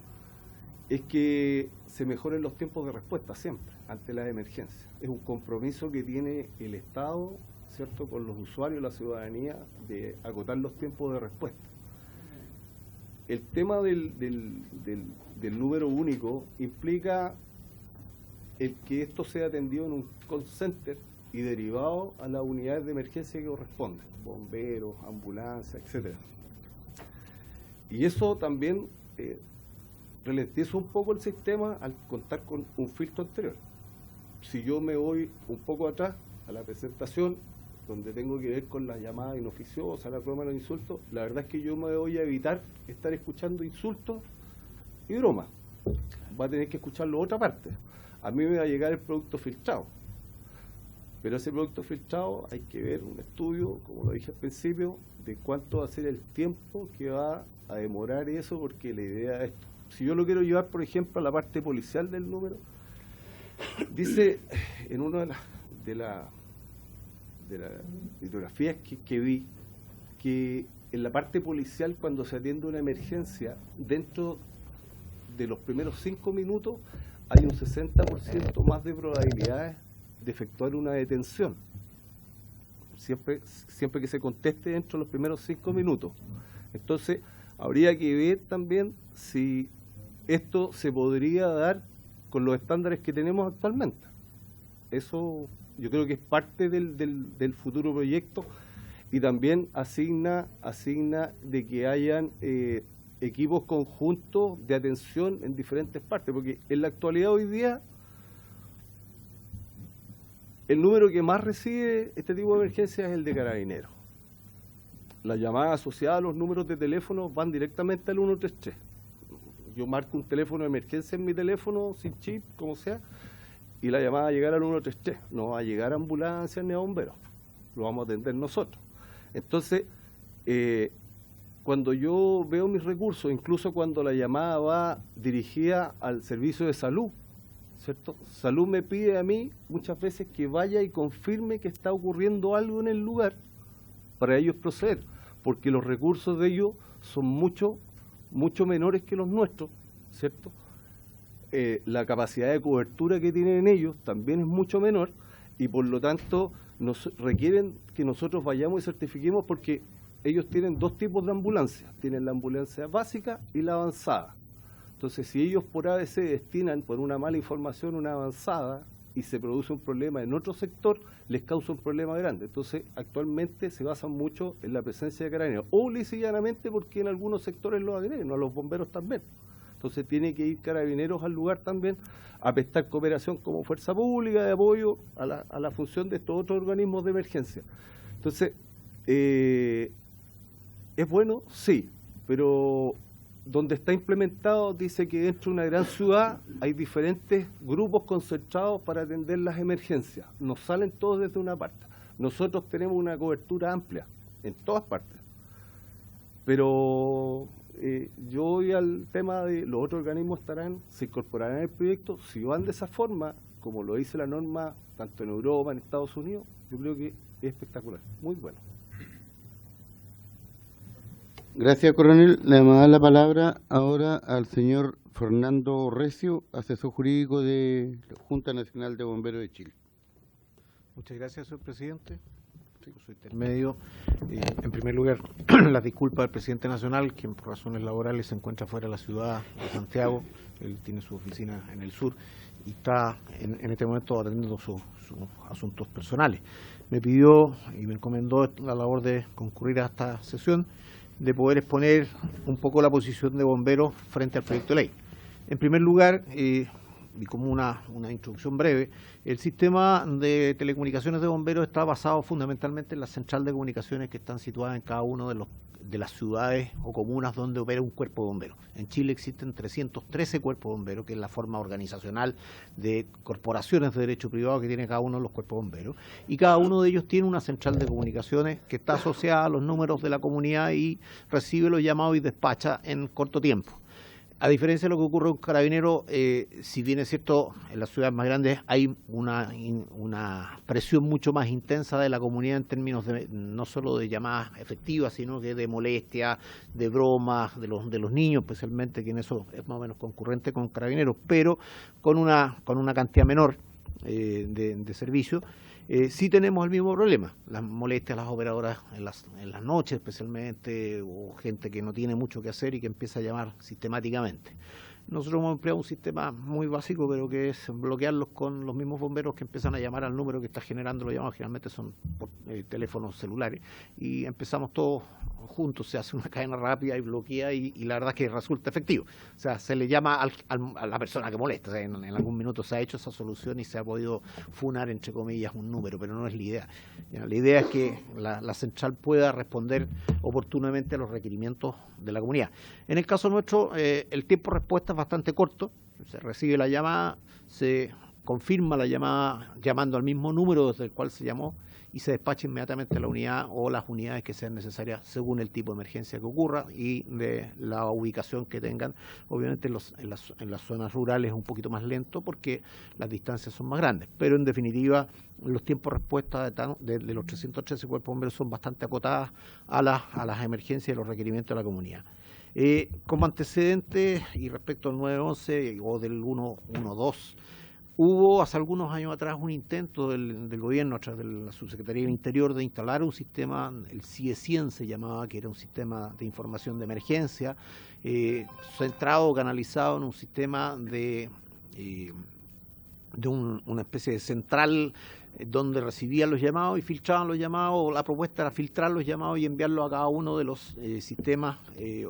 es que se mejoren los tiempos de respuesta siempre ante las emergencias. Es un compromiso que tiene el Estado, ¿cierto?, con los usuarios, la ciudadanía, de acotar los tiempos de respuesta. El tema del número único implica el que esto sea atendido en un call center y derivado a las unidades de emergencia que corresponden, bomberos, ambulancias, etcétera. Y eso también ralentiza un poco el sistema al contar con un filtro anterior. Si yo me voy un poco atrás a la presentación, donde tengo que ver con la llamada inoficiosa, la broma de los insultos, la verdad es que yo me voy a evitar estar escuchando insultos y bromas. Va a tener que escucharlo otra parte. A mí me va a llegar el producto filtrado. Pero ese producto filtrado hay que ver un estudio, como lo dije al principio, de cuánto va a ser el tiempo que va a demorar eso, porque la idea es esto. Si yo lo quiero llevar, por ejemplo, a la parte policial del número, dice en una de las litografías que vi, que en la parte policial, cuando se atiende una emergencia, dentro de los primeros 5 minutos hay un 60% más de probabilidades de efectuar una detención, siempre que se conteste dentro de los primeros 5 minutos. Entonces, habría que ver también si esto se podría dar con los estándares que tenemos actualmente. Eso yo creo que es parte del futuro proyecto, y también asigna de que hayan equipos conjuntos de atención en diferentes partes, porque en la actualidad hoy día el número que más recibe este tipo de emergencias es el de Carabineros. Las llamadas asociadas a los números de teléfono van directamente al 133. Yo marco un teléfono de emergencia en mi teléfono, sin chip, como sea, y la llamada va a llegar al 133. No va a llegar a ambulancias ni a bomberos. Lo vamos a atender nosotros. Entonces, cuando yo veo mis recursos, incluso cuando la llamada va dirigida al servicio de salud, ¿cierto? Salud me pide a mí muchas veces que vaya y confirme que está ocurriendo algo en el lugar para ellos proceder, porque los recursos de ellos son mucho menores que los nuestros, ¿cierto? La capacidad de cobertura que tienen ellos también es mucho menor y por lo tanto nos requieren que nosotros vayamos y certifiquemos porque ellos tienen dos tipos de ambulancias, tienen la ambulancia básica y la avanzada. Entonces, si ellos por ABC destinan por una mala información una avanzada y se produce un problema en otro sector, les causa un problema grande. Entonces, actualmente se basan mucho en la presencia de carabineros, o lisa y llanamente porque en algunos sectores los agreguen, no a los bomberos también. Entonces, tiene que ir carabineros al lugar también a prestar cooperación como fuerza pública de apoyo a la función de estos otros organismos de emergencia. Entonces, ¿es bueno? Sí, pero donde está implementado dice que dentro de una gran ciudad hay diferentes grupos concentrados para atender las emergencias. Nos salen todos desde una parte. Nosotros tenemos una cobertura amplia en todas partes. Pero yo voy al tema de los otros organismos se incorporarán en el proyecto. Si van de esa forma, como lo dice la norma, tanto en Europa, en Estados Unidos, yo creo que es espectacular, muy bueno. Gracias, coronel. Le vamos a dar la palabra ahora al señor Fernando Recio, asesor jurídico de la Junta Nacional de Bomberos de Chile. Muchas gracias, señor presidente. Por su intermedio. En primer lugar, las disculpas al presidente nacional, quien por razones laborales se encuentra fuera de la ciudad de Santiago. Él tiene su oficina en el sur y está en este momento atendiendo sus asuntos personales. Me pidió y me encomendó la labor de concurrir a esta sesión, de poder exponer un poco la posición de bomberos frente al proyecto de ley. En primer lugar, y como una introducción breve, el sistema de telecomunicaciones de bomberos está basado fundamentalmente en la central de comunicaciones que están situadas en cada uno de las ciudades o comunas donde opera un cuerpo de bomberos. En Chile existen 313 cuerpos de bomberos, que es la forma organizacional de corporaciones de derecho privado que tiene cada uno de los cuerpos de bomberos, y cada uno de ellos tiene una central de comunicaciones que está asociada a los números de la comunidad y recibe los llamados y despacha en corto tiempo. A diferencia de lo que ocurre con Carabineros, si bien es cierto, en las ciudades más grandes hay una presión mucho más intensa de la comunidad en términos de no solo de llamadas efectivas, sino que de molestias, de bromas, de los niños especialmente, que en eso es más o menos concurrente con Carabineros, pero con una cantidad menor de servicios. Sí tenemos el mismo problema, las molestias a las operadoras en las noches especialmente, o gente que no tiene mucho que hacer y que empieza a llamar sistemáticamente. Nosotros hemos empleado un sistema muy básico, pero que es bloquearlos con los mismos bomberos que empiezan a llamar al número que está generando los llamados, generalmente son por teléfonos celulares, y empezamos todos juntos, se hace una cadena rápida y bloquea, y la verdad es que resulta efectivo. O sea, se le llama a la persona que molesta. O sea, en algún minuto se ha hecho esa solución y se ha podido funar, entre comillas, un número, pero no es la idea. La idea es que la central pueda responder oportunamente a los requerimientos de la comunidad. En el caso nuestro, el tiempo de respuesta es bastante corto. Se recibe la llamada, se confirma la llamada llamando al mismo número desde el cual se llamó, y se despacha inmediatamente la unidad o las unidades que sean necesarias según el tipo de emergencia que ocurra y de la ubicación que tengan. Obviamente en las zonas rurales es un poquito más lento porque las distancias son más grandes, pero en definitiva los tiempos de respuesta de los 313 cuerpos de bomberos son bastante acotadas a las emergencias y los requerimientos de la comunidad. Como antecedente y respecto al 911 o del 112, hubo hace algunos años atrás un intento del gobierno a través de la Subsecretaría del Interior de instalar un sistema, el CIE-100 se llamaba, que era un sistema de información de emergencia, centrado, canalizado en un sistema de una especie de central donde recibían los llamados y filtraban los llamados. La propuesta era filtrar los llamados y enviarlos a cada uno de los sistemas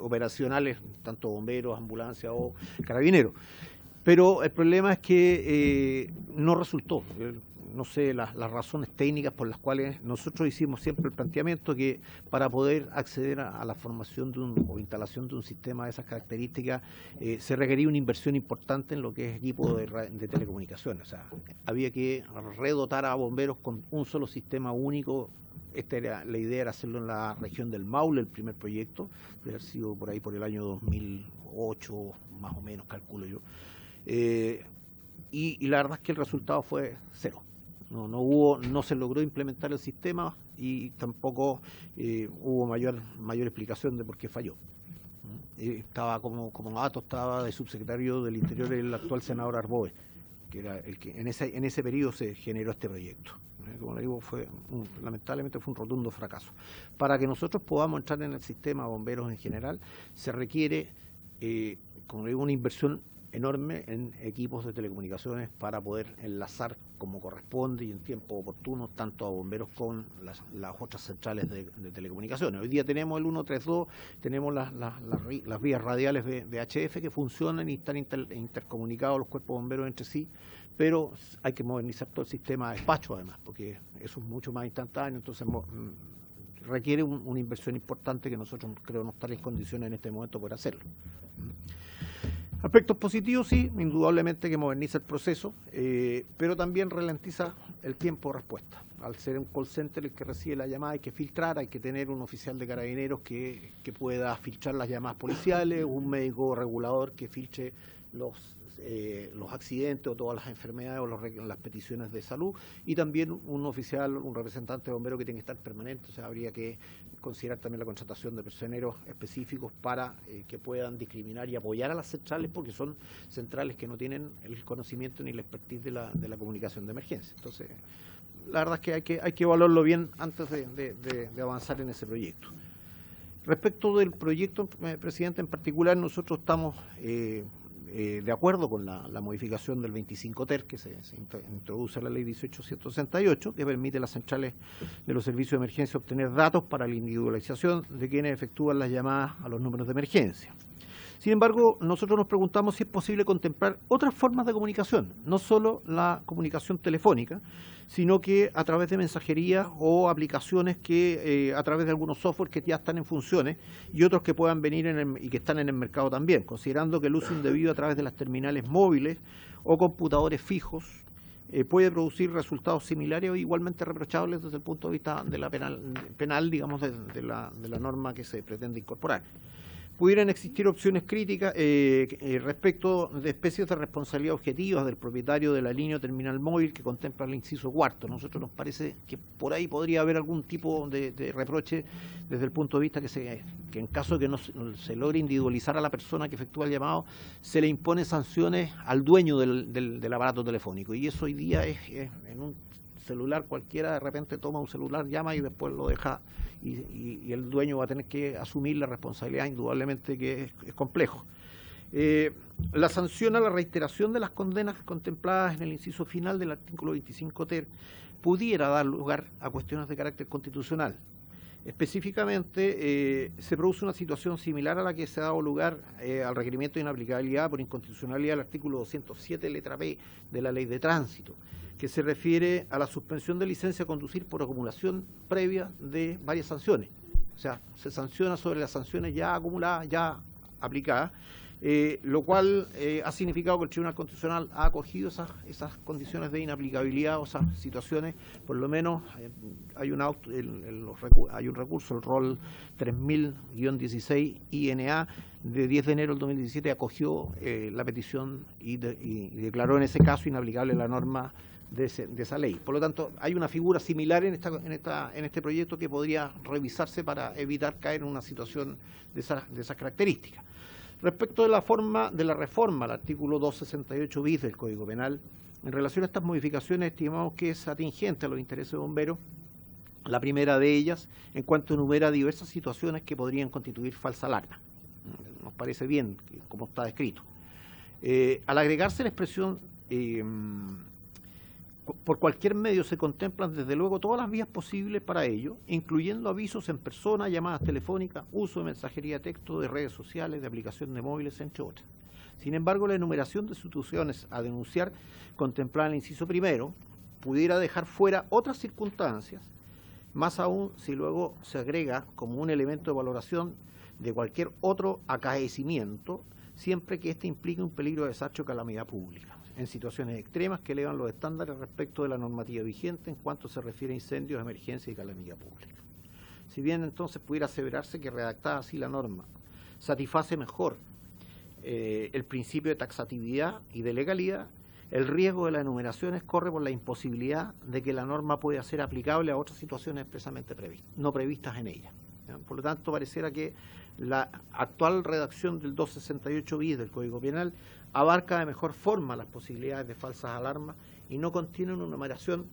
operacionales, tanto bomberos, ambulancias o carabineros. Pero el problema es que no resultó. No sé las razones técnicas por las cuales nosotros hicimos siempre el planteamiento que para poder acceder a la formación o instalación de un sistema de esas características se requería una inversión importante en lo que es equipo de telecomunicaciones. O sea, había que redotar a bomberos con un solo sistema único. La idea era hacerlo en la región del Maule, el primer proyecto, debe haber sido por ahí por el año 2008, más o menos, calculo yo. Y la verdad es que el resultado fue cero. No se logró implementar el sistema y tampoco hubo mayor explicación de por qué falló. Estaba como dato, estaba de subsecretario del Interior el actual senador Arboe, que era el que en ese periodo se generó este proyecto. Como le digo, lamentablemente fue un rotundo fracaso. Para que nosotros podamos entrar en el sistema de bomberos en general, se requiere, como le digo, una inversión enorme en equipos de telecomunicaciones para poder enlazar como corresponde y en tiempo oportuno tanto a bomberos con las otras centrales de telecomunicaciones. Hoy día tenemos el 132, tenemos las vías radiales de VHF que funcionan y están intercomunicados los cuerpos bomberos entre sí, pero hay que modernizar todo el sistema de despacho además, porque eso es mucho más instantáneo, entonces requiere una inversión importante que nosotros creo no estar en condiciones en este momento por hacerlo. Aspectos positivos, sí, indudablemente que moderniza el proceso, pero también ralentiza el tiempo de respuesta. Al ser un call center el que recibe la llamada hay que filtrar, hay que tener un oficial de carabineros que pueda filtrar las llamadas policiales, un médico regulador que filtre los accidentes o todas las enfermedades o las peticiones de salud, y también un oficial, un representante de bombero que tiene que estar permanente. O sea, habría que considerar también la contratación de personeros específicos para que puedan discriminar y apoyar a las centrales, porque son centrales que no tienen el conocimiento ni la expertise de la comunicación de emergencia. Entonces, la verdad es que hay que evaluarlo bien antes de avanzar en ese proyecto. Respecto del proyecto, presidente, en particular, nosotros estamos de acuerdo con la modificación del 25 ter que se introduce en la ley 1868, que permite a las centrales de los servicios de emergencia obtener datos para la individualización de quienes efectúan las llamadas a los números de emergencia. Sin embargo, nosotros nos preguntamos si es posible contemplar otras formas de comunicación, no solo la comunicación telefónica, sino que a través de mensajería o aplicaciones que a través de algunos software que ya están en funciones y otros que puedan venir y que están en el mercado también, considerando que el uso indebido a través de las terminales móviles o computadores fijos puede producir resultados similares o igualmente reprochables desde el punto de vista de la penal, digamos, de la norma que se pretende incorporar. Pudieran existir opciones críticas respecto de especies de responsabilidad objetivas del propietario de la línea o terminal móvil que contempla el inciso cuarto. Nosotros nos parece que por ahí podría haber algún tipo de reproche desde el punto de vista que en caso de que no se logre individualizar a la persona que efectúa el llamado, se le impone sanciones al dueño del aparato telefónico. Y eso hoy día es en un celular cualquiera, de repente toma un celular, llama y después lo deja y el dueño va a tener que asumir la responsabilidad, indudablemente que es complejo. La sanción a la reiteración de las condenas contempladas en el inciso final del artículo 25 ter pudiera dar lugar a cuestiones de carácter constitucional. Específicamente, se produce una situación similar a la que se ha dado lugar al requerimiento de inaplicabilidad por inconstitucionalidad del artículo 207, letra B, de la Ley de Tránsito, que se refiere a la suspensión de licencia a conducir por acumulación previa de varias sanciones. O sea, se sanciona sobre las sanciones ya acumuladas, ya aplicadas, lo cual ha significado que el Tribunal Constitucional ha acogido esas condiciones de inaplicabilidad o esas situaciones. Por lo menos hay un recurso, el rol 3000-16 INA de 10 de enero del 2017 acogió la petición y declaró en ese caso inaplicable la norma de esa ley. Por lo tanto, hay una figura similar en este proyecto que podría revisarse para evitar caer en una situación de esas características. Respecto de la forma de la reforma al artículo 268 bis del Código Penal, en relación a estas modificaciones estimamos que es atingente a los intereses de bomberos. La primera de ellas, en cuanto enumera diversas situaciones que podrían constituir falsa alarma. Nos parece bien como está descrito. Al agregarse la expresión por cualquier medio, se contemplan desde luego todas las vías posibles para ello, incluyendo avisos en persona, llamadas telefónicas, uso de mensajería de texto, de redes sociales, de aplicación de móviles, entre otras. Sin embargo, la enumeración de situaciones a denunciar contemplada en el inciso primero pudiera dejar fuera otras circunstancias, más aún si luego se agrega como un elemento de valoración de cualquier otro acaecimiento, siempre que éste implique un peligro de desastre o calamidad pública, en situaciones extremas que elevan los estándares respecto de la normativa vigente en cuanto se refiere a incendios, emergencia y calamidad pública. Si bien entonces pudiera aseverarse que redactada así la norma satisface mejor el principio de taxatividad y de legalidad, el riesgo de las enumeraciones corre por la imposibilidad de que la norma pueda ser aplicable a otras situaciones expresamente no previstas en ella. ¿Ya? Por lo tanto, pareciera que la actual redacción del 268 bis del Código Penal abarca de mejor forma las posibilidades de falsas alarmas y no contiene una numeración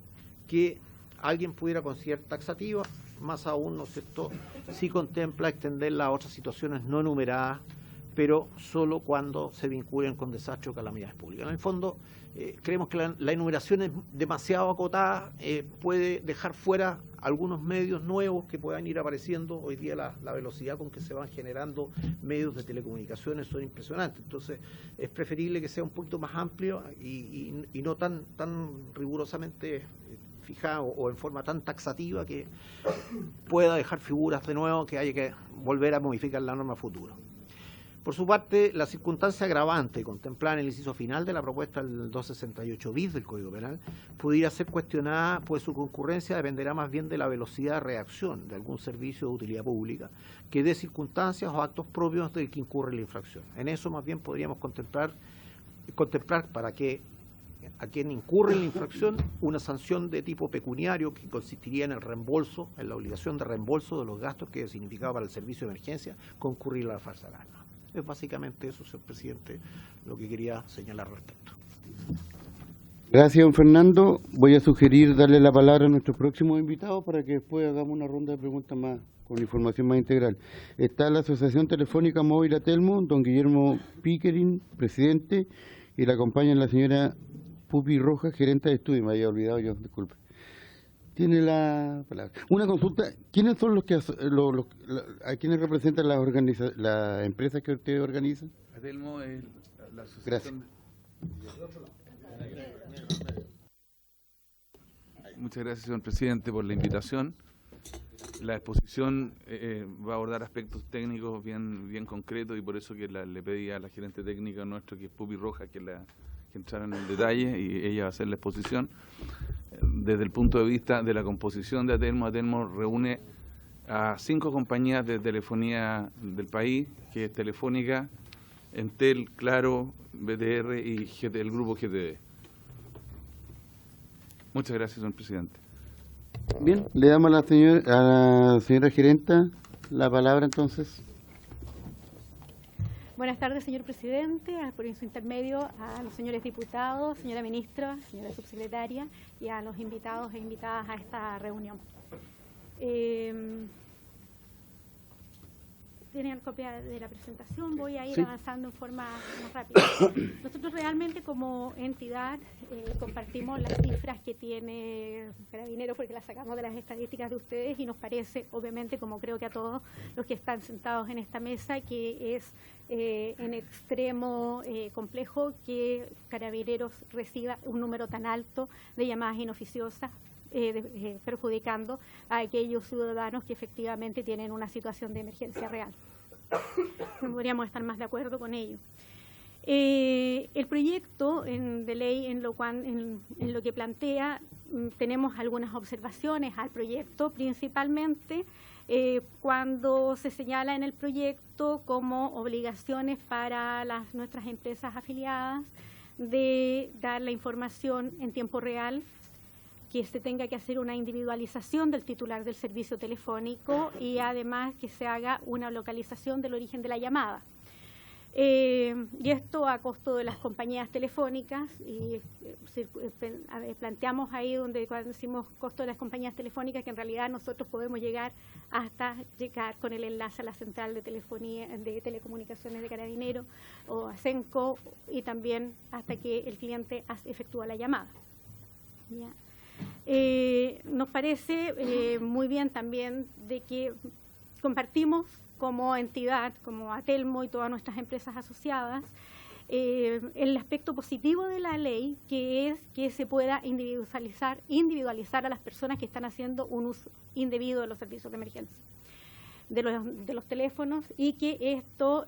que alguien pudiera considerar taxativa, más aún, ¿no es cierto?, sí contempla extenderla a otras situaciones no numeradas, pero solo cuando se vinculen con desastres o calamidades públicas. En el fondo, creemos que la enumeración es demasiado acotada, puede dejar fuera algunos medios nuevos que puedan ir apareciendo. Hoy día la velocidad con que se van generando medios de telecomunicaciones son impresionantes. Entonces, es preferible que sea un poquito más amplio y no tan rigurosamente fijado o en forma tan taxativa que pueda dejar figuras de nuevo que haya que volver a modificar la norma futuro. Por su parte, la circunstancia agravante contemplada en el inciso final de la propuesta del 268 bis del Código Penal pudiera ser cuestionada, pues su concurrencia dependerá más bien de la velocidad de reacción de algún servicio de utilidad pública que de circunstancias o actos propios del que incurre la infracción. En eso más bien podríamos contemplar para que a quien incurre en la infracción una sanción de tipo pecuniario que consistiría en el reembolso, en la obligación de reembolso de los gastos que significaba para el servicio de emergencia concurrir a la falsa alarma. Es básicamente eso, señor presidente, lo que quería señalar al respecto. Gracias, don Fernando. Voy a sugerir darle la palabra a nuestros próximos invitados para que después hagamos una ronda de preguntas más con información más integral. Está la Asociación Telefónica Móvil Atelmo, don Guillermo Pickering, presidente, y la acompaña la señora Pupi Rojas, gerente de estudio. Me había olvidado yo, disculpe. Tiene la palabra. Una consulta, ¿quiénes son los que a quienes representan las empresas que ustedes organizan? Atelmo es la asociación. Gracias. Muchas gracias, señor presidente, por la invitación. La exposición va a abordar aspectos técnicos bien concretos y por eso que le pedí a la gerente técnica nuestra, que es Pupi Rojas, que entrara en el detalle y ella va a hacer la exposición. Desde el punto de vista de la composición de Atelmo, Atelmo reúne a 5 compañías de telefonía del país, que es Telefónica, Entel, Claro, BTR y el grupo GTD. Muchas gracias, señor presidente. Bien, le damos a la señora gerenta la palabra entonces. Buenas tardes, señor presidente, por su intermedio a los señores diputados, señora ministra, señora subsecretaria y a los invitados e invitadas a esta reunión. Tienen copia de la presentación, voy a ir avanzando en forma más rápida. Nosotros realmente como entidad compartimos las cifras que tiene Carabineros porque las sacamos de las estadísticas de ustedes y nos parece, obviamente, como creo que a todos los que están sentados en esta mesa, que es en extremo complejo que Carabineros reciba un número tan alto de llamadas inoficiosas, perjudicando a aquellos ciudadanos que efectivamente tienen una situación de emergencia real. No podríamos estar más de acuerdo con ello. El proyecto de ley en lo que plantea, tenemos algunas observaciones al proyecto, principalmente cuando se señala en el proyecto como obligaciones para nuestras empresas afiliadas de dar la información en tiempo real, que se tenga que hacer una individualización del titular del servicio telefónico y además que se haga una localización del origen de la llamada. Y esto a costo de las compañías telefónicas, y planteamos ahí cuando decimos costo de las compañías telefónicas, que en realidad nosotros podemos llegar con el enlace a la central de telecomunicaciones de Carabineros o a CENCO, y también hasta que el cliente efectúa la llamada. ¿Ya? Nos parece muy bien también de que compartimos como entidad, como Atelmo y todas nuestras empresas asociadas, el aspecto positivo de la ley, que es que se pueda individualizar a las personas que están haciendo un uso indebido de los servicios de emergencia, de los teléfonos, y que esto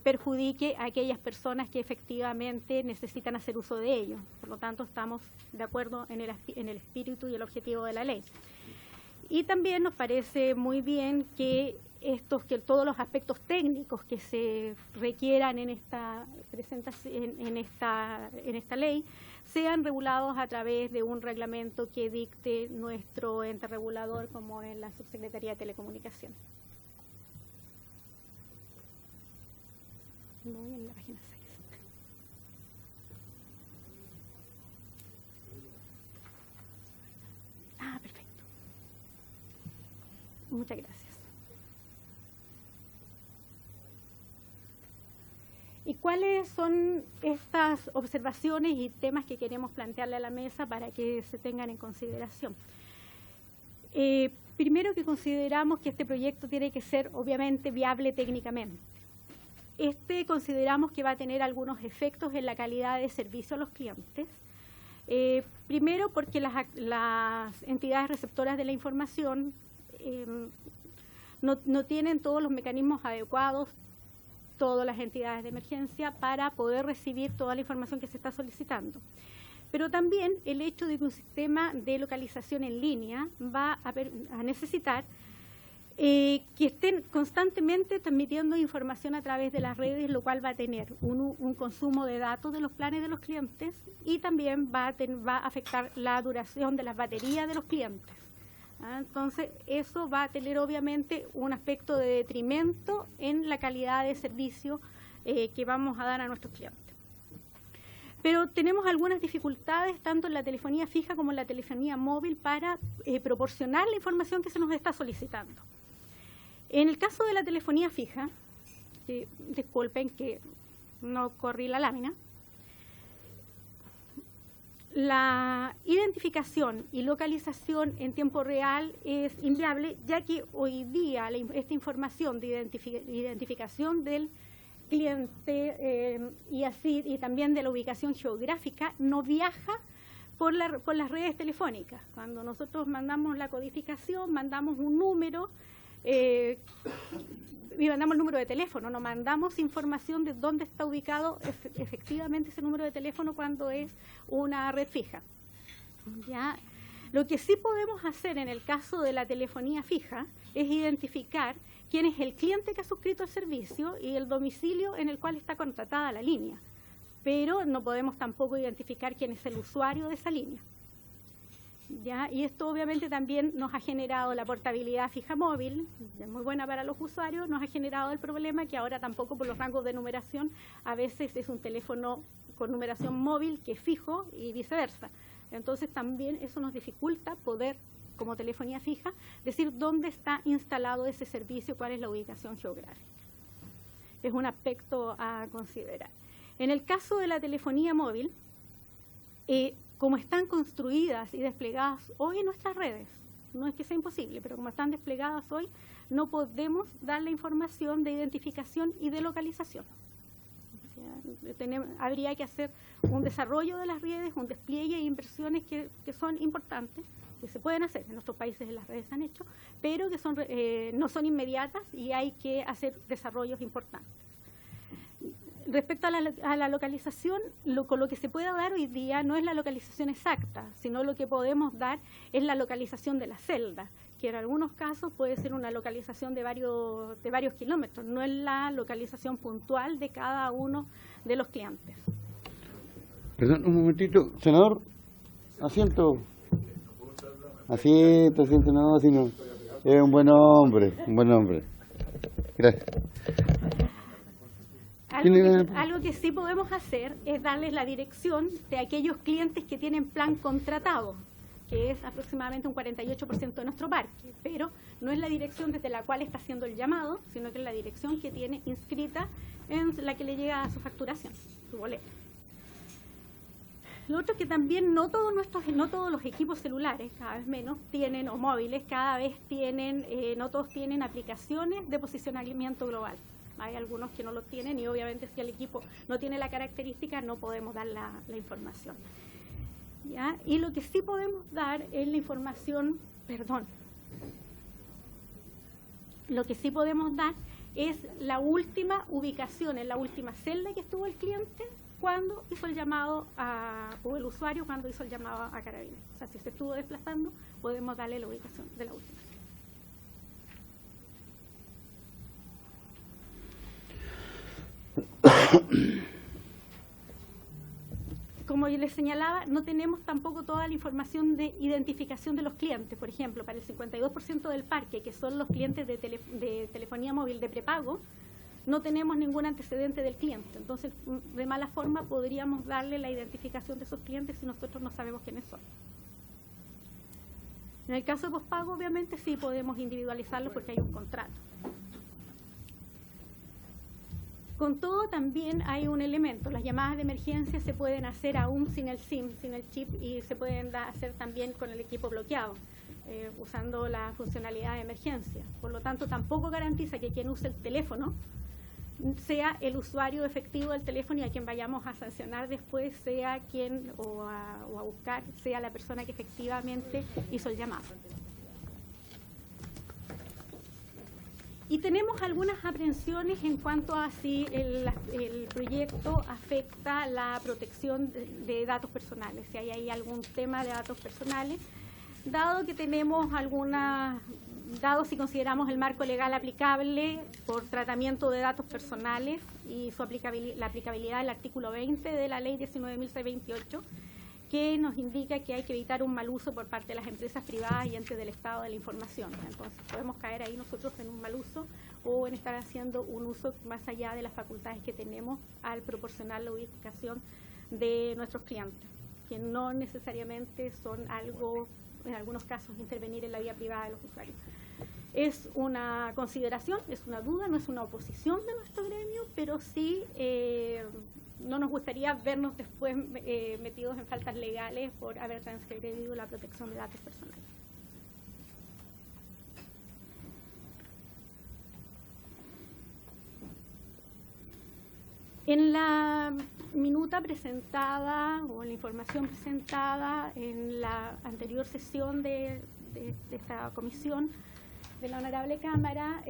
perjudique a aquellas personas que efectivamente necesitan hacer uso de ellos. Por lo tanto, estamos de acuerdo en el espíritu y el objetivo de la ley. Y también nos parece muy bien que todos los aspectos técnicos que se requieran en esta presentación, en esta ley, sean regulados a través de un reglamento que dicte nuestro ente regulador, como es la Subsecretaría de Telecomunicaciones. Voy en la página 6. Ah, perfecto. Muchas gracias. ¿Y cuáles son estas observaciones y temas que queremos plantearle a la mesa para que se tengan en consideración? Primero, que consideramos que este proyecto tiene que ser obviamente viable técnicamente. Consideramos que va a tener algunos efectos en la calidad de servicio a los clientes. Primero, porque las entidades receptoras de la información no tienen todos los mecanismos adecuados, todas las entidades de emergencia, para poder recibir toda la información que se está solicitando. Pero también el hecho de que un sistema de localización en línea va a necesitar que estén constantemente transmitiendo información a través de las redes, lo cual va a tener un consumo de datos de los planes de los clientes, y también va a afectar la duración de las baterías de los clientes. Entonces, eso va a tener obviamente un aspecto de detrimento en la calidad de servicio que vamos a dar a nuestros clientes. Pero tenemos algunas dificultades, tanto en la telefonía fija como en la telefonía móvil, para proporcionar la información que se nos está solicitando. En el caso de la telefonía fija, disculpen que no corrí la lámina, la identificación y localización en tiempo real es inviable, ya que hoy día esta información de identificación del cliente y también de la ubicación geográfica no viaja por las redes telefónicas. Cuando nosotros mandamos la codificación, mandamos un número y mandamos el número de teléfono, no mandamos información de dónde está ubicado efectivamente ese número de teléfono cuando es una red fija. ¿Ya? Lo que sí podemos hacer en el caso de la telefonía fija es identificar quién es el cliente que ha suscrito el servicio y el domicilio en el cual está contratada la línea, pero no podemos tampoco identificar quién es el usuario de esa línea. ¿Ya? Y esto obviamente también nos ha generado la portabilidad fija móvil, es muy buena para los usuarios, nos ha generado el problema que ahora tampoco por los rangos de numeración a veces es un teléfono con numeración móvil que es fijo y viceversa. Entonces también eso nos dificulta poder, como telefonía fija, decir dónde está instalado ese servicio, cuál es la ubicación geográfica. Es un aspecto a considerar. En el caso de la telefonía móvil, como están construidas y desplegadas hoy en nuestras redes, no es que sea imposible, pero como están desplegadas hoy, no podemos dar la información de identificación y de localización. O sea, habría que hacer un desarrollo de las redes, un despliegue e inversiones que son importantes, que se pueden hacer, en nuestros países las redes se han hecho, pero que no son inmediatas y hay que hacer desarrollos importantes. Respecto a la localización, con lo que se puede dar hoy día no es la localización exacta, sino lo que podemos dar es la localización de la celda, que en algunos casos puede ser una localización de varios kilómetros, no es la localización puntual de cada uno de los clientes. Perdón, un momentito, senador, asiento, no, sino es un buen hombre, Gracias. Algo que sí podemos hacer es darles la dirección de aquellos clientes que tienen plan contratado, que es aproximadamente un 48% de nuestro parque, pero no es la dirección desde la cual está haciendo el llamado, sino que es la dirección que tiene inscrita en la que le llega a su facturación, su boleto. Lo otro es que también no todos los equipos celulares, cada vez menos, tienen, o móviles, cada vez tienen, no todos tienen aplicaciones de posicionamiento global. Hay algunos que no lo tienen y obviamente si el equipo no tiene la característica no podemos dar la información. ¿Ya? Y lo que sí podemos dar es la información, lo que sí podemos dar es la última ubicación, en la última celda que estuvo el cliente cuando hizo el llamado o el usuario cuando hizo el llamado a Carabineros. O sea, si se estuvo desplazando, podemos darle la ubicación de la última. Como yo les señalaba, no tenemos tampoco toda la información de identificación de los clientes. Por ejemplo, para el 52% del parque, que son los clientes de telefonía móvil de prepago, no tenemos ningún antecedente del cliente. Entonces, de mala forma, podríamos darle la identificación de esos clientes si nosotros no sabemos quiénes son. En el caso de pospago, obviamente, sí podemos individualizarlo porque hay un contrato. Con todo, también hay un elemento. Las llamadas de emergencia se pueden hacer aún sin el SIM, sin el chip, y se pueden hacer también con el equipo bloqueado, usando la funcionalidad de emergencia. Por lo tanto, tampoco garantiza que quien use el teléfono sea el usuario efectivo del teléfono, y a quien vayamos a sancionar después sea quien, o a buscar, sea la persona que efectivamente hizo el llamado. Y tenemos algunas aprehensiones en cuanto a si el proyecto afecta la protección de datos personales, si hay ahí algún tema de datos personales, dado que tenemos dado si consideramos el marco legal aplicable por tratamiento de datos personales y la aplicabilidad del artículo 20 de la ley 19.628, que nos indica que hay que evitar un mal uso por parte de las empresas privadas y entes del Estado de la información. Entonces podemos caer ahí nosotros en un mal uso o en estar haciendo un uso más allá de las facultades que tenemos al proporcionar la ubicación de nuestros clientes, que no necesariamente son algo, en algunos casos, intervenir en la vida privada de los usuarios. Es una consideración, es una duda, no es una oposición de nuestro gremio, pero sí no nos gustaría vernos después metidos en faltas legales por haber transgredido la protección de datos personales. En la minuta presentada o en la información presentada en la anterior sesión de esta comisión de la Honorable Cámara,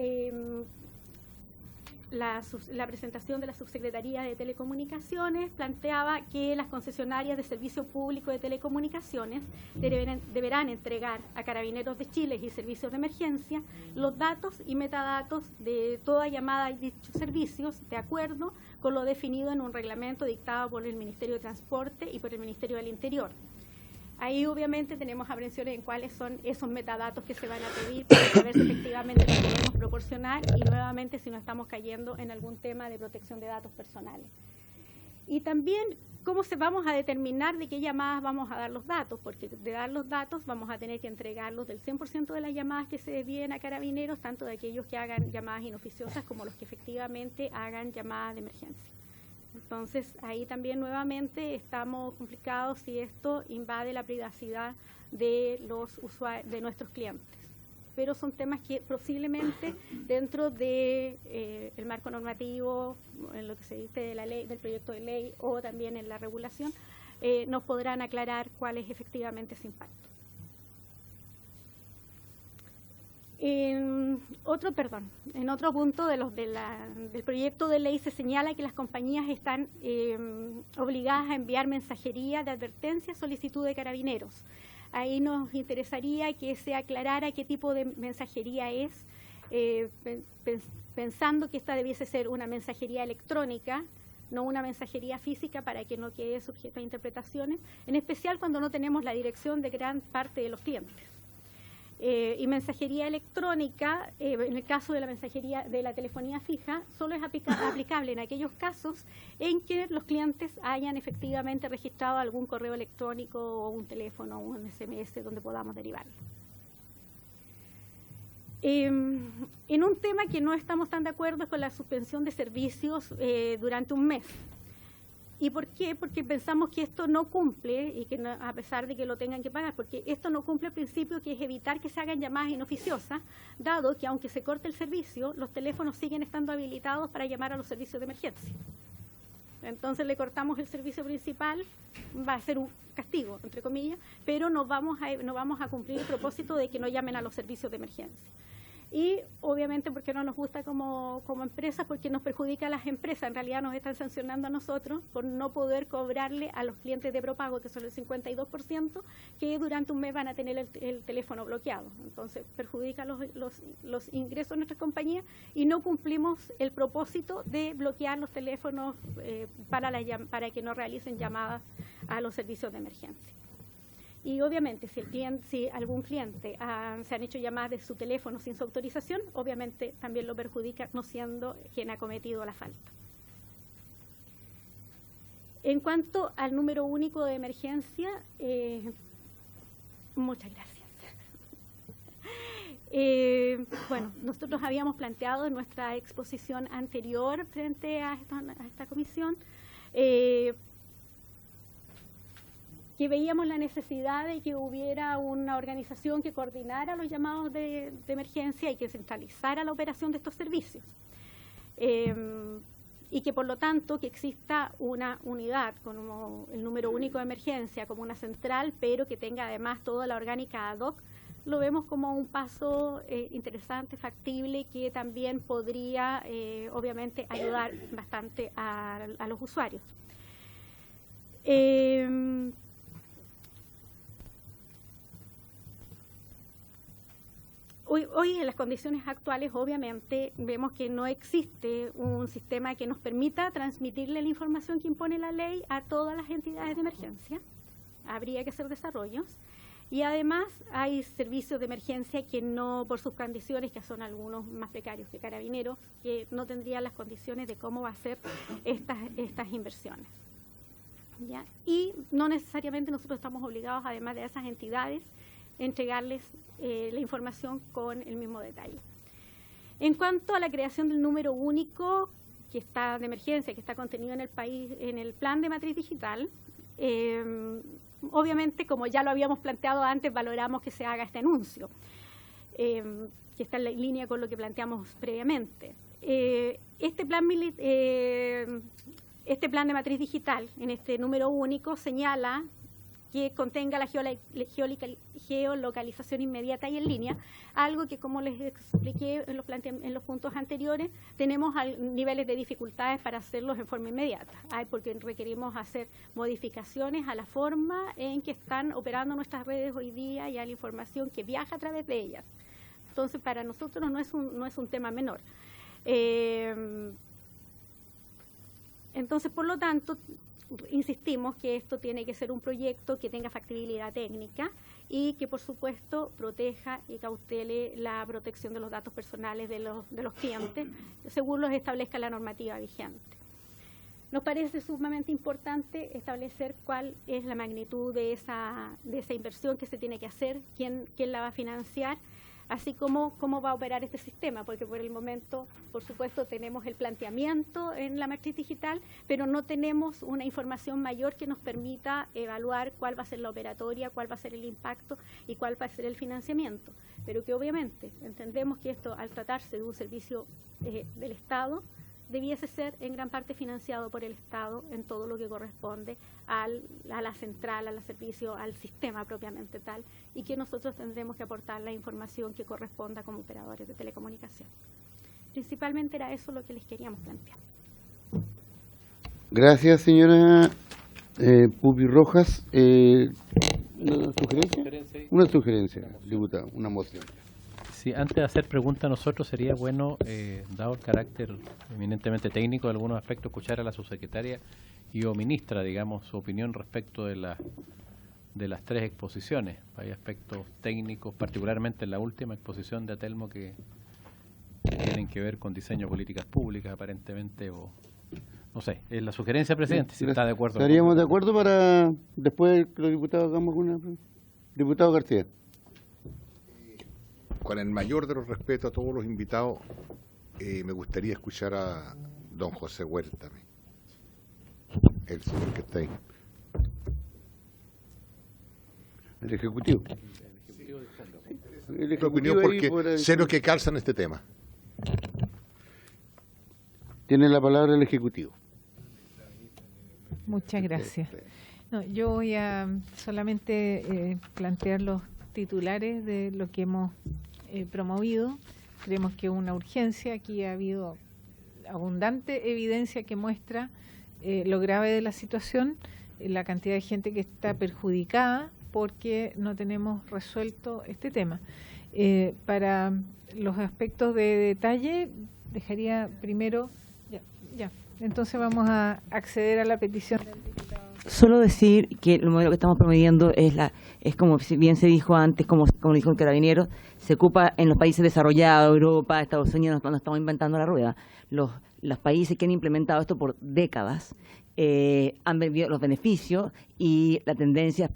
la presentación de la Subsecretaría de Telecomunicaciones planteaba que las concesionarias de servicio público de telecomunicaciones deberán entregar a Carabineros de Chile y Servicios de Emergencia los datos y metadatos de toda llamada y dichos servicios, de acuerdo con lo definido en un reglamento dictado por el Ministerio de Transporte y por el Ministerio del Interior. Ahí obviamente tenemos aprehensiones en cuáles son esos metadatos que se van a pedir para saber si efectivamente los podemos proporcionar y nuevamente si no estamos cayendo en algún tema de protección de datos personales. Y también cómo vamos a determinar de qué llamadas vamos a dar los datos, porque de dar los datos vamos a tener que entregarlos del 100% de las llamadas que se desvíen a Carabineros, tanto de aquellos que hagan llamadas inoficiosas como los que efectivamente hagan llamadas de emergencia. Entonces, ahí también nuevamente estamos complicados si esto invade la privacidad de los usuarios, de nuestros clientes. Pero son temas que posiblemente dentro de el marco normativo, en lo que se dice de la ley, del proyecto de ley o también en la regulación, nos podrán aclarar cuál es efectivamente ese impacto. En otro punto del proyecto de ley se señala que las compañías están obligadas a enviar mensajería de advertencia a solicitud de Carabineros. Ahí nos interesaría que se aclarara qué tipo de mensajería es, pensando que esta debiese ser una mensajería electrónica, no una mensajería física, para que no quede sujeta a interpretaciones, en especial cuando no tenemos la dirección de gran parte de los clientes. Y mensajería electrónica, en el caso de la mensajería de la telefonía fija, solo es aplicable en aquellos casos en que los clientes hayan efectivamente registrado algún correo electrónico o un teléfono o un SMS donde podamos derivarlo. En un tema que no estamos tan de acuerdo es con la suspensión de servicios durante un mes. ¿Y por qué? Porque pensamos que esto no cumple, y que no, a pesar de que lo tengan que pagar, porque esto no cumple el principio que es evitar que se hagan llamadas inoficiosas, dado que aunque se corte el servicio, los teléfonos siguen estando habilitados para llamar a los servicios de emergencia. Entonces le cortamos el servicio principal, va a ser un castigo, entre comillas, pero no vamos a cumplir el propósito de que no llamen a los servicios de emergencia. Y obviamente porque no nos gusta como empresa, porque nos perjudica a las empresas. En realidad nos están sancionando a nosotros por no poder cobrarle a los clientes de Propago, que son el 52%, que durante un mes van a tener el teléfono bloqueado. Entonces perjudica los ingresos de nuestra compañía y no cumplimos el propósito de bloquear los teléfonos para que no realicen llamadas a los servicios de emergencia. Y obviamente si algún cliente se han hecho llamadas de su teléfono sin su autorización, obviamente también lo perjudica, no siendo quien ha cometido la falta. En cuanto al número único de emergencia, muchas gracias. Bueno, nosotros habíamos planteado en nuestra exposición anterior frente a esta comisión que veíamos la necesidad de que hubiera una organización que coordinara los llamados de emergencia y que centralizara la operación de estos servicios. Y que por lo tanto que exista una unidad como el número único de emergencia, como una central, pero que tenga además toda la orgánica ad hoc, lo vemos como un paso interesante, factible, que también podría obviamente ayudar bastante a los usuarios. Hoy en las condiciones actuales obviamente vemos que no existe un sistema que nos permita transmitirle la información que impone la ley a todas las entidades de emergencia. Habría que hacer desarrollos. Y además hay servicios de emergencia que no, por sus condiciones, que son algunos más precarios que Carabineros, que no tendrían las condiciones de cómo va a ser estas inversiones. ¿Ya? Y no necesariamente nosotros estamos obligados, además de esas entidades, entregarles la información con el mismo detalle. En cuanto a la creación del número único que está de emergencia, que está contenido en el país, en el plan de matriz digital, obviamente, como ya lo habíamos planteado antes, valoramos que se haga este anuncio, que está en línea con lo que planteamos previamente. Este plan de matriz digital, en este número único, señala que contenga la geolocalización inmediata y en línea, algo que, como les expliqué en los puntos anteriores, tenemos niveles de dificultades para hacerlos en forma inmediata, porque requerimos hacer modificaciones a la forma en que están operando nuestras redes hoy día y a la información que viaja a través de ellas. Entonces, para nosotros no es un tema menor. Entonces, por lo tanto, insistimos que esto tiene que ser un proyecto que tenga factibilidad técnica y que, por supuesto, proteja y cautele la protección de los datos personales de los clientes, según los establezca la normativa vigente. Nos parece sumamente importante establecer cuál es la magnitud de esa inversión que se tiene que hacer, quién la va a financiar, así como cómo va a operar este sistema, porque por el momento, por supuesto, tenemos el planteamiento en la matriz digital, pero no tenemos una información mayor que nos permita evaluar cuál va a ser la operatoria, cuál va a ser el impacto y cuál va a ser el financiamiento. Pero que obviamente entendemos que esto, al tratarse de un servicio del Estado, debiese ser en gran parte financiado por el Estado en todo lo que corresponde a la central, al servicio, al sistema propiamente tal, y que nosotros tendremos que aportar la información que corresponda como operadores de telecomunicación. Principalmente era eso lo que les queríamos plantear. Gracias, señora Pupi Rojas. ¿Una sugerencia? Una sugerencia, diputado, una moción. Sí, antes de hacer preguntas, nosotros sería bueno, dado el carácter eminentemente técnico de algunos aspectos, escuchar a la subsecretaria y o ministra, digamos, su opinión respecto de las tres exposiciones. Hay aspectos técnicos, particularmente en la última exposición de Atelmo, que tienen que ver con diseño de políticas públicas, aparentemente, o no sé, es la sugerencia, presidente, si está de acuerdo. ¿Estaríamos de acuerdo para después que los diputados hagamos una? Diputado García. Con el mayor de los respetos a todos los invitados, me gustaría escuchar a don José Huerta, el señor que está ahí. El Ejecutivo. El Ejecutivo, porque sé lo que calza en este tema. Tiene la palabra el Ejecutivo. Muchas gracias. No, yo voy a solamente plantear los titulares de lo que hemos promovido creemos que es una urgencia. Aquí ha habido abundante evidencia que muestra lo grave de la situación, la cantidad de gente que está perjudicada porque no tenemos resuelto este tema. Para los aspectos de detalle, dejaría primero, entonces vamos a acceder a la petición del diputado. Solo decir que el modelo que estamos promoviendo es como bien se dijo antes, como dijo el Carabinero, se ocupa en los países desarrollados, Europa, Estados Unidos, no estamos inventando la rueda. Los países que han implementado esto por décadas han vivido los beneficios y la tendencia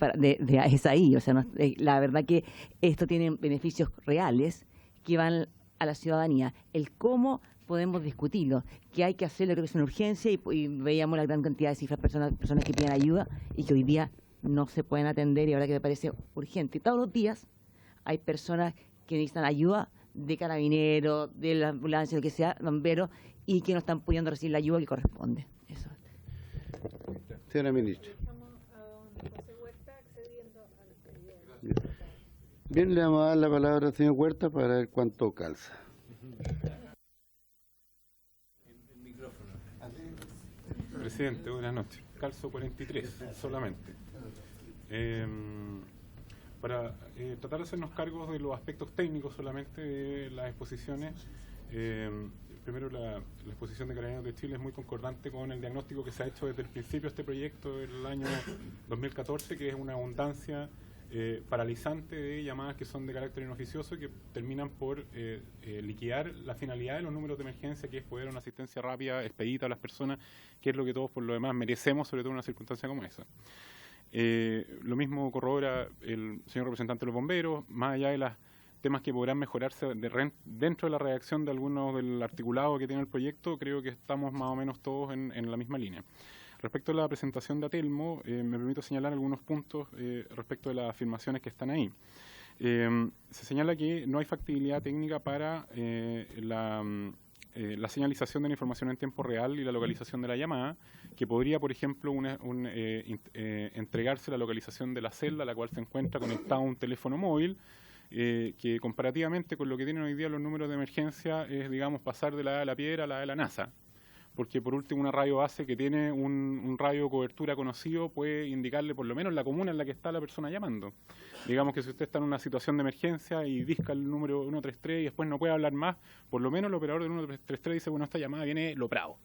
es ahí. O sea, la verdad que esto tiene beneficios reales que van a la ciudadanía. El cómo podemos discutirlo, qué hay que hacer, creo que es una urgencia y veíamos la gran cantidad de cifras personas que piden ayuda y que hoy día no se pueden atender y ahora que me parece urgente. Y todos los días hay personas que necesitan ayuda de carabineros, de la ambulancia, lo que sea, bomberos, y que no están pudiendo recibir la ayuda que corresponde. Eso. Señora ministra. Bien, le vamos a dar la palabra al señor Huerta para ver cuánto calza. Presidente, buenas noches. Calzo 43 solamente. Para tratar de hacernos cargos de los aspectos técnicos solamente de las exposiciones, primero la exposición de Carabineros de Chile es muy concordante con el diagnóstico que se ha hecho desde el principio de este proyecto del año 2014, que es una abundancia paralizante de llamadas que son de carácter inoficioso y que terminan por liquidar la finalidad de los números de emergencia, que es poder una asistencia rápida, expedita a las personas, que es lo que todos por lo demás merecemos, sobre todo en una circunstancia como esa. Lo mismo corrobora el señor representante de los bomberos, más allá de los temas que podrán mejorarse dentro de la redacción de algunos del articulado que tiene el proyecto, creo que estamos más o menos todos en la misma línea. Respecto a la presentación de Atelmo, me permito señalar algunos puntos respecto de las afirmaciones que están ahí. Se señala que no hay factibilidad técnica para la señalización de la información en tiempo real y la localización de la llamada, que podría, por ejemplo, entregarse la localización de la celda a la cual se encuentra conectado un teléfono móvil, que comparativamente con lo que tienen hoy día los números de emergencia es, digamos, pasar de la de la piedra a la de la NASA, porque por último una radio base que tiene un radio de cobertura conocido puede indicarle por lo menos la comuna en la que está la persona llamando. Digamos que si usted está en una situación de emergencia y disca el número 133 y después no puede hablar más, por lo menos el operador del 133 dice, bueno, esta llamada viene de Lo Prado,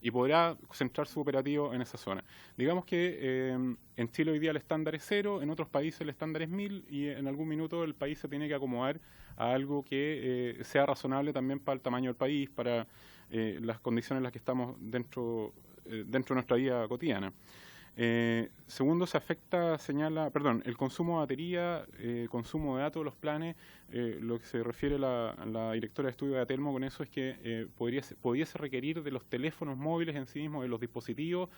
y podrá centrar su operativo en esa zona. Digamos que en Chile hoy día el estándar es 0, en otros países el estándar es 1000 y en algún minuto el país se tiene que acomodar a algo que sea razonable también para el tamaño del país, para las condiciones en las que estamos dentro de nuestra vida cotidiana. Segundo, se afecta, el consumo de batería, consumo de datos de los planes. Lo que se refiere la directora de estudio de Atelmo con eso es que pudiese requerir de los teléfonos móviles en sí mismos, de los dispositivos,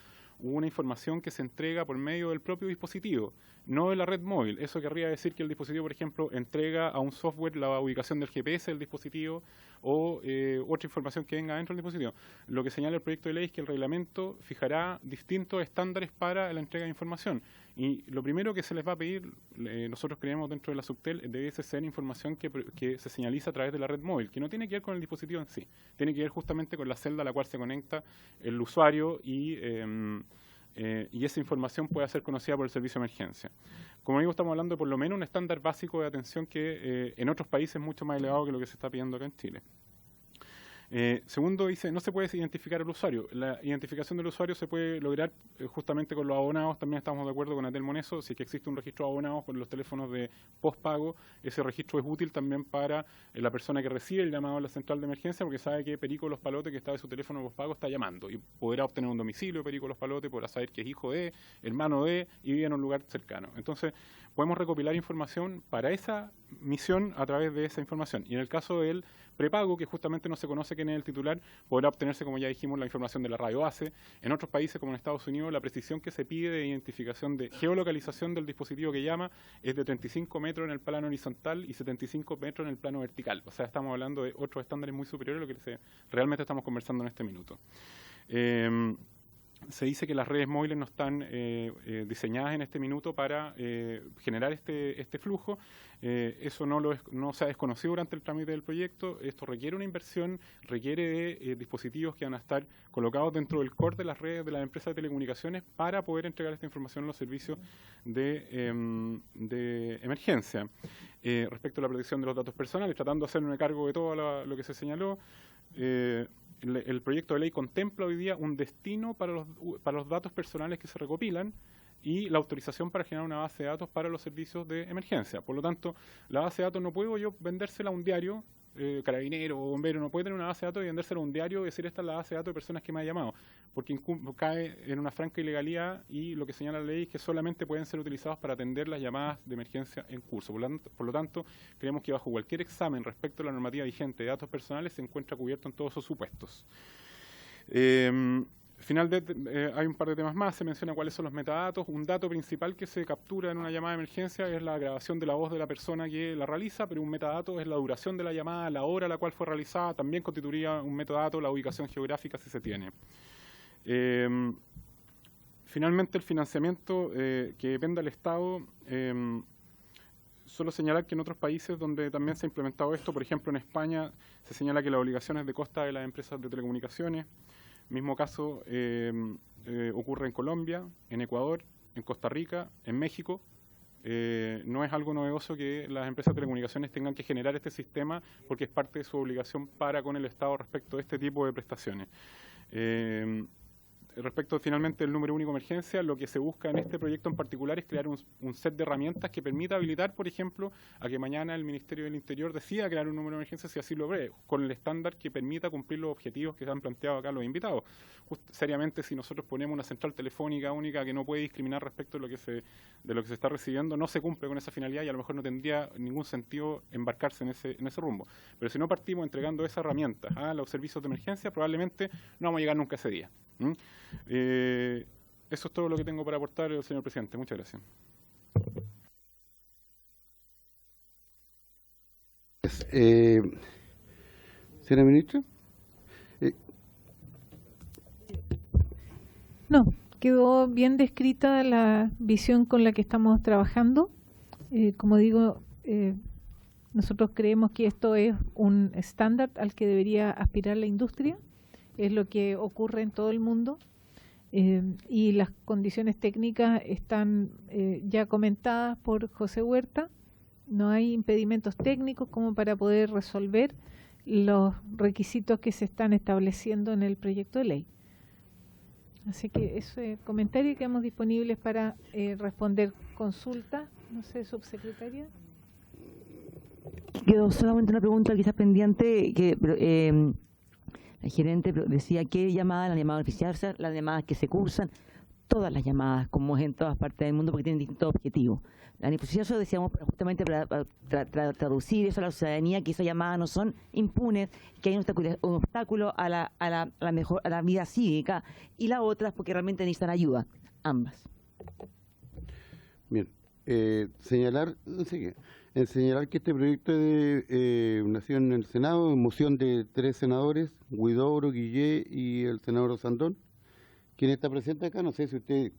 una información que se entrega por medio del propio dispositivo, no de la red móvil. Eso querría decir que el dispositivo, por ejemplo, entrega a un software la ubicación del GPS del dispositivo o otra información que venga dentro del dispositivo. Lo que señala el proyecto de ley es que el reglamento fijará distintos estándares para la entrega de información. Y lo primero que se les va a pedir, nosotros creemos dentro de la Subtel, debe ser información que se señaliza a través de la red móvil, que no tiene que ver con el dispositivo en sí, tiene que ver justamente con la celda a la cual se conecta el usuario y esa información puede ser conocida por el servicio de emergencia. Como digo, estamos hablando de por lo menos un estándar básico de atención que en otros países es mucho más elevado que lo que se está pidiendo acá en Chile. Segundo, dice, no se puede identificar al usuario. La identificación del usuario se puede lograr justamente con los abonados. También estamos de acuerdo con Atelmo en eso. Si es que existe un registro de abonados con los teléfonos de postpago, ese registro es útil también para la persona que recibe el llamado a la central de emergencia, porque sabe que Perico Los Palotes, que está de su teléfono de postpago, está llamando y podrá obtener un domicilio de Perico Los Palotes, podrá saber que es hijo de, hermano de y vive en un lugar cercano. Entonces, podemos recopilar información para esa misión a través de esa información. Y en el caso del prepago, que justamente no se conoce quién es el titular, podrá obtenerse, como ya dijimos, la información de la radio base. En otros países, como en Estados Unidos, la precisión que se pide de identificación de geolocalización del dispositivo que llama es de 35 metros en el plano horizontal y 75 metros en el plano vertical. O sea, estamos hablando de otros estándares muy superiores a lo que realmente estamos conversando en este minuto. se dice que las redes móviles no están diseñadas en este minuto para generar este flujo. Eso no se ha desconocido durante el trámite del proyecto. Esto requiere una inversión, requiere de dispositivos que van a estar colocados dentro del core de las redes de las empresas de telecomunicaciones para poder entregar esta información a los servicios de emergencia. Respecto a la protección de los datos personales, tratando de hacerme cargo de todo lo que se señaló, el proyecto de ley contempla hoy día un destino para los datos personales que se recopilan y la autorización para generar una base de datos para los servicios de emergencia. Por lo tanto, la base de datos no puedo yo vendérsela a un diario, carabinero o bombero, no puede tener una base de datos y vendérsela a un diario y decir esta es la base de datos de personas que me han llamado, porque cae en una franca ilegalidad y lo que señala la ley es que solamente pueden ser utilizados para atender las llamadas de emergencia en curso. Por lo tanto, creemos que bajo cualquier examen respecto a la normativa vigente de datos personales se encuentra cubierto en todos esos supuestos. Hay un par de temas más, se menciona cuáles son los metadatos. Un dato principal que se captura en una llamada de emergencia es la grabación de la voz de la persona que la realiza, pero un metadato es la duración de la llamada, la hora a la cual fue realizada, también constituiría un metadato la ubicación geográfica si se tiene. Finalmente, el financiamiento que depende del Estado, solo señalar que en otros países donde también se ha implementado esto, por ejemplo en España, se señala que la obligación es de costa de las empresas de telecomunicaciones. Mismo caso ocurre en Colombia, en Ecuador, en Costa Rica, en México. No es algo novedoso que las empresas de telecomunicaciones tengan que generar este sistema porque es parte de su obligación para con el Estado respecto a este tipo de prestaciones. Respecto finalmente del número único de emergencia, lo que se busca en este proyecto en particular es crear un set de herramientas que permita habilitar, por ejemplo, a que mañana el Ministerio del Interior decida crear un número de emergencia si así lo ve, con el estándar que permita cumplir los objetivos que se han planteado acá los invitados. Seriamente, si nosotros ponemos una central telefónica única que no puede discriminar respecto de lo que se está recibiendo, no se cumple con esa finalidad y a lo mejor no tendría ningún sentido embarcarse en ese rumbo. Pero si no partimos entregando esas herramientas a los servicios de emergencia, probablemente no vamos a llegar nunca a ese día. Eso es todo lo que tengo para aportar, señor presidente. Muchas gracias. ¿Señora ministra? No, quedó bien descrita la visión con la que estamos trabajando. Como digo, nosotros creemos que esto es un estándar al que debería aspirar la industria. Es lo que ocurre en todo el mundo y las condiciones técnicas están ya comentadas por José Huerta. No hay impedimentos técnicos como para poder resolver los requisitos que se están estableciendo en el proyecto de ley. Así que ese comentario quedamos disponibles para responder consultas. No sé, subsecretaria. Quedó solamente una pregunta quizás pendiente que la gerente decía qué llamadas, las llamadas oficiales, las llamadas que se cursan, todas las llamadas, como es en todas partes del mundo, porque tienen distintos objetivos. La oficioso decíamos justamente para traducir eso a la ciudadanía, que esas llamadas no son impunes, que hay un obstáculo a la vida cívica, y la otra es porque realmente necesitan ayuda, ambas. Bien, señalar que este proyecto nació en el Senado, en moción de 3 senadores, Huidobro, Guillé y el senador Osandón. ¿Quién está presente acá? No sé si usted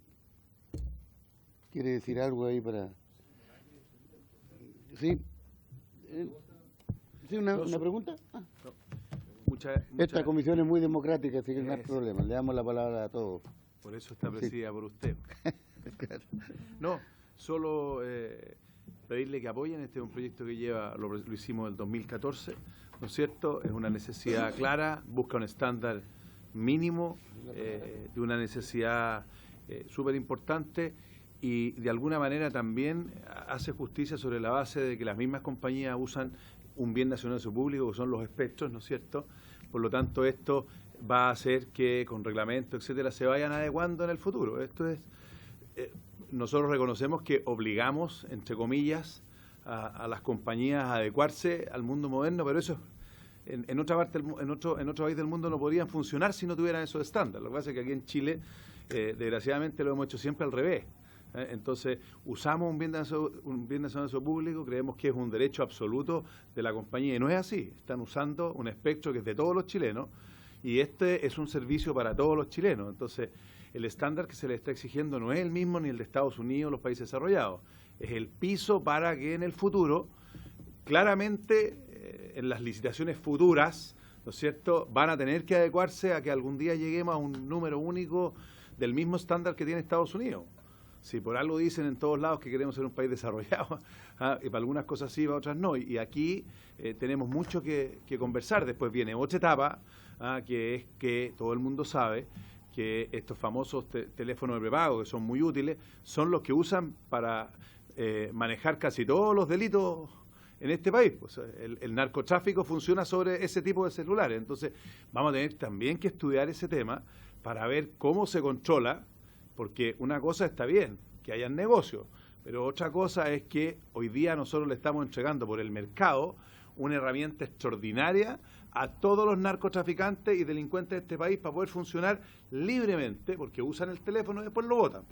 quiere decir algo ahí para... ¿Sí? ¿Sí una pregunta? Ah. Esta comisión es muy democrática, así que no hay problema. Le damos la palabra a todos. Por eso está presidida por usted. Claro. No, solo... pedirle que apoyen. Este es un proyecto que lo hicimos en el 2014, ¿no es cierto? Es una necesidad clara, busca un estándar mínimo de una necesidad súper importante y de alguna manera también hace justicia sobre la base de que las mismas compañías usan un bien nacional de uso público, que son los espectros, ¿no es cierto? Por lo tanto, esto va a hacer que con reglamentos, etcétera, se vayan adecuando en el futuro. Esto es... nosotros reconocemos que obligamos, entre comillas, a las compañías a adecuarse al mundo moderno, pero eso en otra parte, en otro país del mundo no podrían funcionar si no tuvieran esos estándares. Lo que pasa es que aquí en Chile, desgraciadamente, lo hemos hecho siempre al revés. Entonces, usamos un bien nacional de uso público, creemos que es un derecho absoluto de la compañía, y no es así. Están usando un espectro que es de todos los chilenos, y este es un servicio para todos los chilenos. Entonces, el estándar que se le está exigiendo no es el mismo ni el de Estados Unidos o los países desarrollados. Es el piso para que en el futuro, claramente, en las licitaciones futuras, ¿no es cierto?, van a tener que adecuarse a que algún día lleguemos a un número único del mismo estándar que tiene Estados Unidos. Si por algo dicen en todos lados que queremos ser un país desarrollado, y para algunas cosas sí, para otras no. Y aquí tenemos mucho que conversar. Después viene otra etapa, que es que todo el mundo sabe que estos famosos teléfonos de prepago, que son muy útiles, son los que usan para manejar casi todos los delitos en este país. Pues, el narcotráfico funciona sobre ese tipo de celulares. Entonces, vamos a tener también que estudiar ese tema para ver cómo se controla, porque una cosa está bien, que hayan negocios, pero otra cosa es que hoy día nosotros le estamos entregando por el mercado una herramienta extraordinaria a todos los narcotraficantes y delincuentes de este país para poder funcionar libremente, porque usan el teléfono y después lo botan.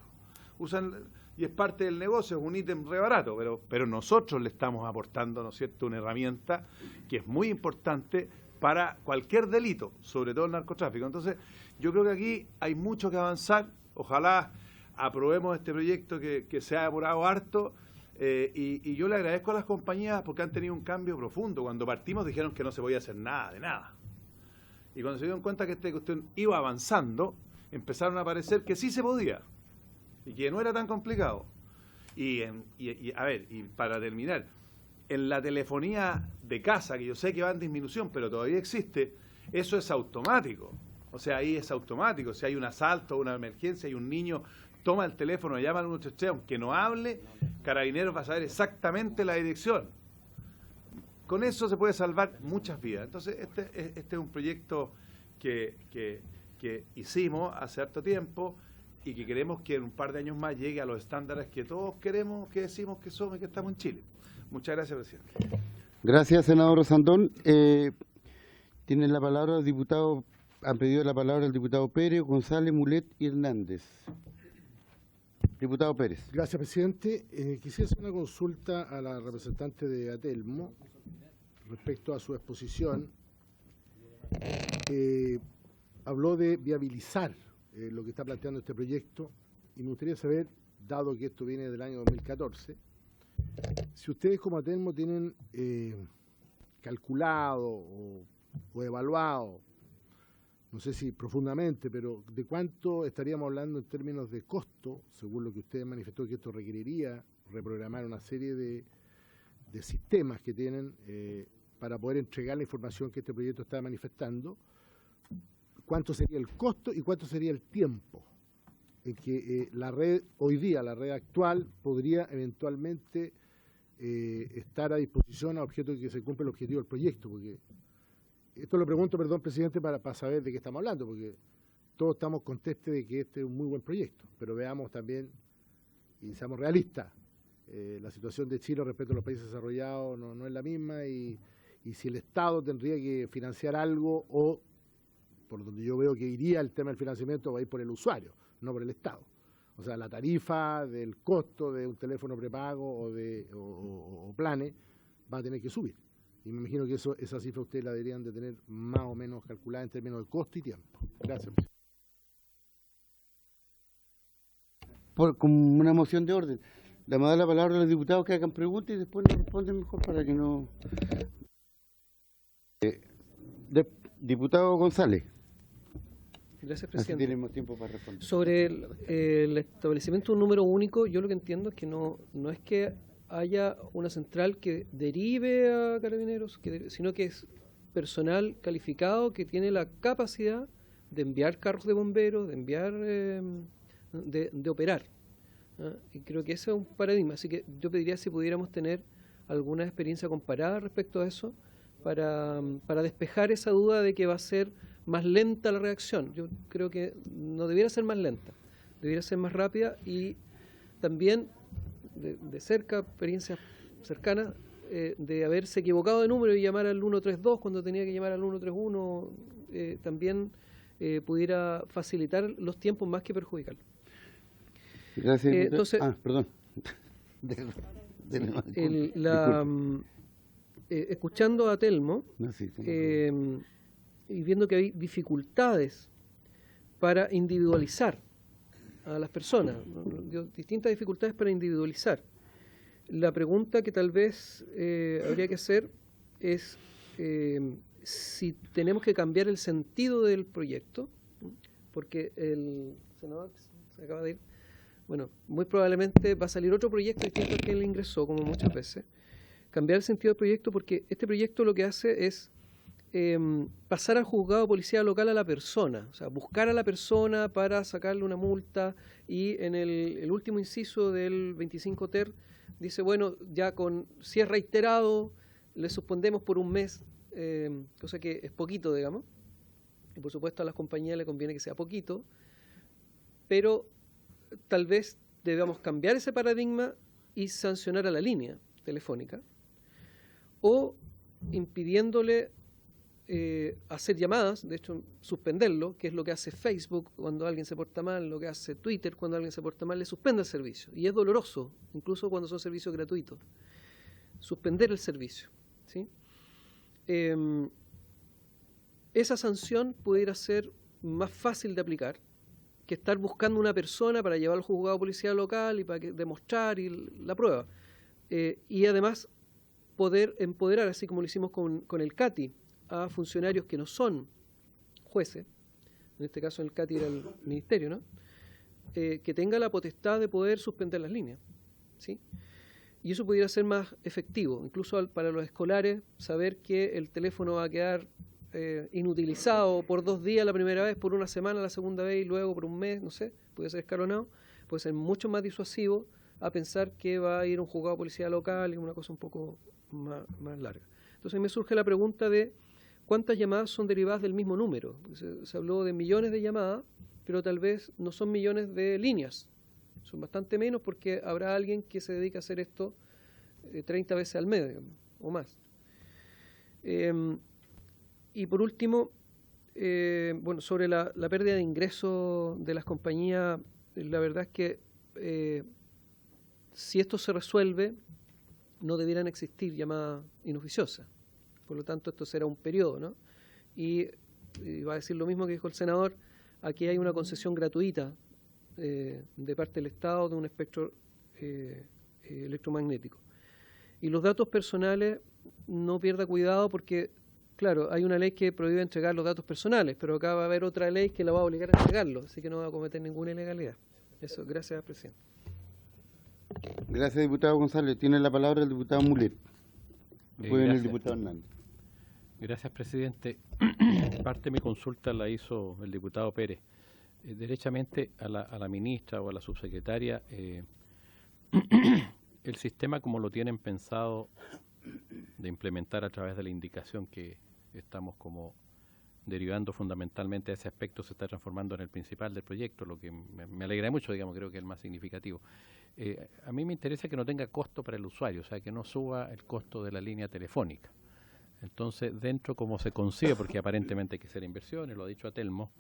Y es parte del negocio, es un ítem re barato, pero nosotros le estamos aportando, ¿no es cierto?, una herramienta que es muy importante para cualquier delito, sobre todo el narcotráfico. Entonces, yo creo que aquí hay mucho que avanzar. Ojalá aprobemos este proyecto que se ha demorado harto, y yo le agradezco a las compañías porque han tenido un cambio profundo. Cuando partimos dijeron que no se podía hacer nada de nada. Y cuando se dieron cuenta que esta cuestión iba avanzando, empezaron a aparecer que sí se podía y que no era tan complicado. Y para terminar, en la telefonía de casa, que yo sé que va en disminución, pero todavía existe, eso es automático. O sea, ahí es automático. Si hay un asalto, una emergencia, hay un niño, toma el teléfono, llama al 133, aunque no hable, Carabineros va a saber exactamente la dirección. Con eso se puede salvar muchas vidas. Entonces, este es un proyecto que hicimos hace harto tiempo y que queremos que en un par de años más llegue a los estándares que todos queremos, que decimos que somos y que estamos en Chile. Muchas gracias, presidente. Gracias, senador Rosandón. Tienen la palabra los diputados, han pedido la palabra el diputado Pérez, González, Mulet y Hernández. Diputado Pérez. Gracias, presidente. Quisiera hacer una consulta a la representante de Atelmo respecto a su exposición. Habló de viabilizar lo que está planteando este proyecto y me gustaría saber, dado que esto viene del año 2014, si ustedes como Atelmo tienen calculado o evaluado, no sé si profundamente, pero de cuánto estaríamos hablando en términos de costo, según lo que usted manifestó que esto requeriría reprogramar una serie de sistemas que tienen para poder entregar la información que este proyecto está manifestando. ¿Cuánto sería el costo y cuánto sería el tiempo en que la red, hoy día, la red actual, podría eventualmente estar a disposición a objeto de que se cumpla el objetivo del proyecto? Porque esto lo pregunto, perdón, presidente, para saber de qué estamos hablando, porque todos estamos conscientes de que este es un muy buen proyecto, pero veamos también, y seamos realistas, la situación de Chile respecto a los países desarrollados no es la misma, y si el Estado tendría que financiar algo, o por donde yo veo que iría el tema del financiamiento, va a ir por el usuario, no por el Estado. O sea, la tarifa del costo de un teléfono prepago o planes va a tener que subir. Y me imagino que esa cifra ustedes la deberían de tener más o menos calculada en términos de costo y tiempo. Gracias. Como una moción de orden. Le vamos a dar la palabra a los diputados que hagan preguntas y después nos responden mejor para que no... Diputado González. Gracias, presidente. Así tenemos tiempo para responder. Sobre el establecimiento de un número único, yo lo que entiendo es que no es que haya una central que derive a Carabineros, sino que es personal calificado que tiene la capacidad de enviar carros de bomberos, de enviar, de operar. Y creo que ese es un paradigma. Así que yo pediría si pudiéramos tener alguna experiencia comparada respecto a eso para despejar esa duda de que va a ser más lenta la reacción. Yo creo que no debiera ser más lenta, debiera ser más rápida, y también de cerca, experiencias cercanas, de haberse equivocado de número y llamar al 132 cuando tenía que llamar al 131, también pudiera facilitar los tiempos más que perjudicarlos. Gracias. Entonces, perdón. Escuchando a Telmo, y viendo que hay dificultades para individualizar a las personas, distintas dificultades para individualizar. La pregunta que tal vez habría que hacer es si tenemos que cambiar el sentido del proyecto, porque el senador se acaba de ir, bueno, muy probablemente va a salir otro proyecto distinto al que él ingresó, como muchas veces. Cambiar el sentido del proyecto, porque este proyecto lo que hace es pasar al juzgado de policía local a la persona, o sea, buscar a la persona para sacarle una multa, y en el último inciso del 25 ter dice, bueno, ya si es reiterado, le suspendemos por un mes, cosa que es poquito, digamos, y por supuesto a las compañías le conviene que sea poquito, pero tal vez debamos cambiar ese paradigma y sancionar a la línea telefónica, o impidiéndole hacer llamadas, de hecho suspenderlo, que es lo que hace Facebook cuando alguien se porta mal, lo que hace Twitter cuando alguien se porta mal, le suspende el servicio, y es doloroso, incluso cuando son servicios gratuitos, suspender el servicio, ¿sí? Esa sanción pudiera ser más fácil de aplicar que estar buscando una persona para llevar al juzgado de policía local y para demostrar la prueba, y además poder empoderar, así como lo hicimos con el CATI, a funcionarios que no son jueces, en este caso el CATI era el ministerio, ¿no? Que tenga la potestad de poder suspender las líneas, ¿sí? Y eso pudiera ser más efectivo, incluso para los escolares, saber que el teléfono va a quedar inutilizado por 2 días la primera vez, por una semana la segunda vez y luego por un mes, no sé, puede ser escalonado, puede ser mucho más disuasivo a pensar que va a ir a un juzgado de policía local y una cosa un poco más larga. Entonces me surge la pregunta de cuántas llamadas son derivadas del mismo número. Se habló de millones de llamadas, pero tal vez no son millones de líneas, son bastante menos porque habrá alguien que se dedica a hacer esto 30 veces al mes, digamos, o más. Y por último, bueno, sobre la pérdida de ingresos de las compañías, la verdad es que si esto se resuelve, no debieran existir llamadas inoficiosas. Por lo tanto, esto será un periodo, ¿no? Y va a decir lo mismo que dijo el senador, aquí hay una concesión gratuita de parte del Estado de un espectro electromagnético. Y los datos personales, no pierda cuidado porque, claro, hay una ley que prohíbe entregar los datos personales, pero acá va a haber otra ley que la va a obligar a entregarlo, así que no va a cometer ninguna ilegalidad. Eso, gracias, presidente. Gracias, diputado González. Tiene la palabra el diputado Mulet. Después viene el diputado Hernández. Gracias, presidente. Parte de mi consulta la hizo el diputado Pérez. Derechamente a la ministra o a la subsecretaria, el sistema como lo tienen pensado de implementar a través de la indicación que estamos como derivando fundamentalmente a ese aspecto, se está transformando en el principal del proyecto, lo que me alegra mucho, digamos, creo que es el más significativo. A mí me interesa que no tenga costo para el usuario, o sea, que no suba el costo de la línea telefónica. Entonces, dentro como se concibe, porque aparentemente hay que hacer inversiones, lo ha dicho Atelmo,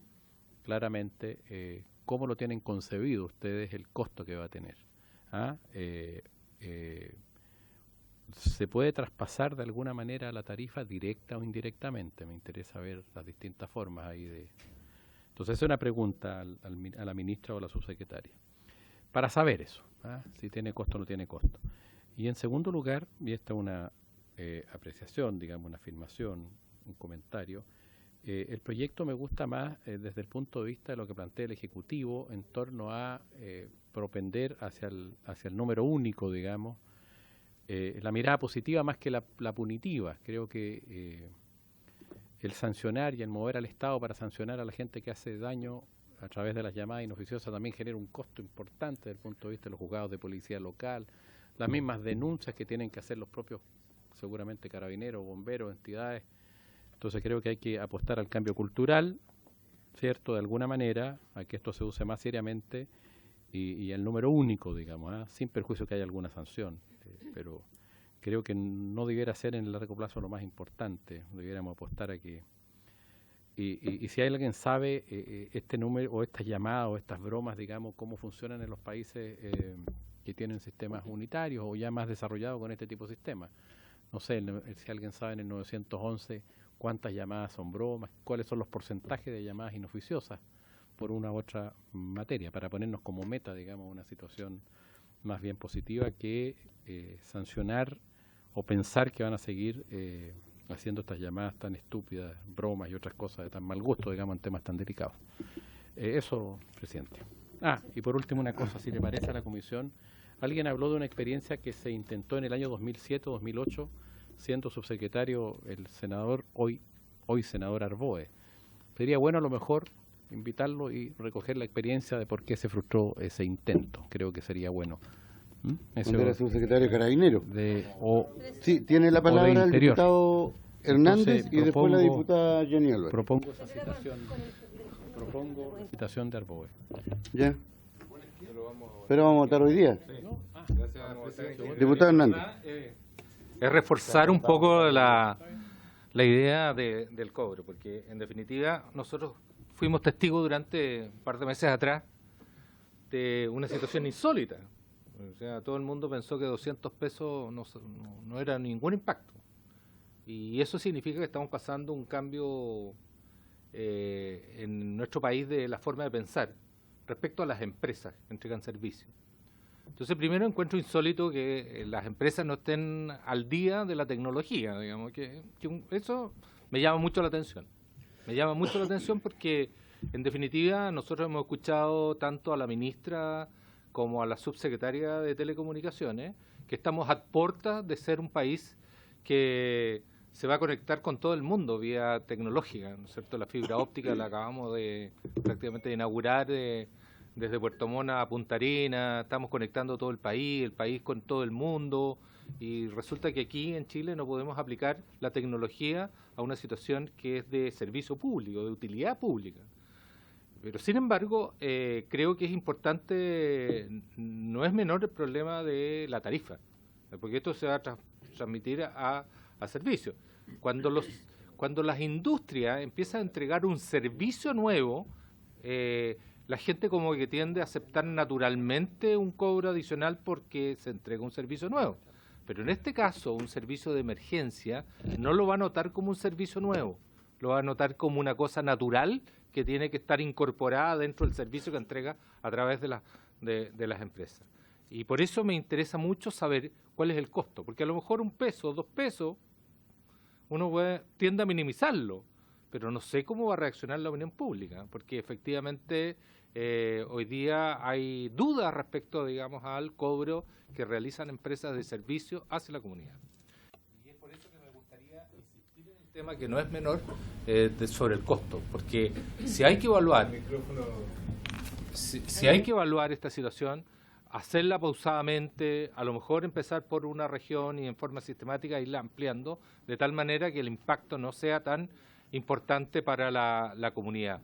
claramente, ¿cómo lo tienen concebido ustedes el costo que va a tener? ¿Se puede traspasar de alguna manera la tarifa directa o indirectamente? Me interesa ver las distintas formas ahí de... Entonces, esa es una pregunta a la ministra o a la subsecretaria, para saber eso, si tiene costo o no tiene costo. Y en segundo lugar, y esta es una apreciación, digamos, una afirmación, un comentario, el proyecto me gusta más desde el punto de vista de lo que plantea el Ejecutivo en torno a propender hacia el número único, digamos, la mirada positiva más que la punitiva. Creo que el sancionar y el mover al Estado para sancionar a la gente que hace daño a través de las llamadas inoficiosas también genera un costo importante desde el punto de vista de los juzgados de policía local, las mismas denuncias que tienen que hacer los propios, seguramente carabineros, bomberos, entidades. Entonces creo que hay que apostar al cambio cultural, ¿cierto? De alguna manera, a que esto se use más seriamente y el número único, digamos, sin perjuicio que haya alguna sanción. Pero creo que no debiera ser en el largo plazo lo más importante. Debiéramos apostar a que... Y si alguien sabe este número o estas llamadas o estas bromas, digamos, cómo funcionan en los países que tienen sistemas unitarios o ya más desarrollados con este tipo de sistemas. No sé, si alguien sabe en el 911 cuántas llamadas son bromas, cuáles son los porcentajes de llamadas inoficiosas por una u otra materia, para ponernos como meta, digamos, una situación más bien positiva que sancionar o pensar que van a seguir haciendo estas llamadas tan estúpidas, bromas y otras cosas de tan mal gusto, digamos, en temas tan delicados. Eso, presidente. Y por último una cosa, si le parece a la comisión, alguien habló de una experiencia que se intentó en el año 2007 o 2008, siendo subsecretario el senador, hoy senador Arboe. Sería bueno a lo mejor invitarlo y recoger la experiencia de por qué se frustró ese intento. Creo que sería bueno. Cuando era subsecretario Carabinero. Sí, tiene la palabra el diputado Hernández. Entonces, y después la diputada Jenny Álvarez. Propongo esa citación. Propongo la citación de Arboe. Ya. Pero vamos a votar hoy día. Diputado Hernández. Es reforzar un poco la idea del cobro, porque en definitiva nosotros fuimos testigos durante un par de meses atrás de una situación insólita. O sea, todo el mundo pensó que 200 pesos no era ningún impacto. Y eso significa que estamos pasando un cambio en nuestro país de la forma de pensar respecto a las empresas que entregan servicios. Entonces, primero encuentro insólito que las empresas no estén al día de la tecnología, digamos, eso me llama mucho la atención. Me llama mucho la atención porque, en definitiva, nosotros hemos escuchado tanto a la ministra como a la subsecretaria de Telecomunicaciones que estamos a puertas de ser un país que se va a conectar con todo el mundo vía tecnológica, ¿no es cierto? La fibra óptica la acabamos de prácticamente de inaugurar desde Puerto Montt a Punta Arenas, estamos conectando todo el país con todo el mundo, y resulta que aquí en Chile no podemos aplicar la tecnología a una situación que es de servicio público, de utilidad pública. Pero sin embargo, creo que es importante, no es menor el problema de la tarifa, porque esto se va a transmitir a servicios. Cuando las industrias empiezan a entregar un servicio nuevo, la gente como que tiende a aceptar naturalmente un cobro adicional porque se entrega un servicio nuevo. Pero en este caso, un servicio de emergencia no lo va a notar como un servicio nuevo, lo va a notar como una cosa natural que tiene que estar incorporada dentro del servicio que entrega a través de las empresas. Y por eso me interesa mucho saber cuál es el costo, porque a lo mejor 1 peso, 2 pesos, uno tiende a minimizarlo, pero no sé cómo va a reaccionar la opinión pública, porque efectivamente hoy día hay dudas respecto, digamos, al cobro que realizan empresas de servicio hacia la comunidad. Y es por eso que me gustaría insistir en el tema que no es menor sobre el costo, porque si hay que evaluar, si hay que evaluar esta situación, hacerla pausadamente, a lo mejor empezar por una región y en forma sistemática irla ampliando, de tal manera que el impacto no sea tan importante para la comunidad.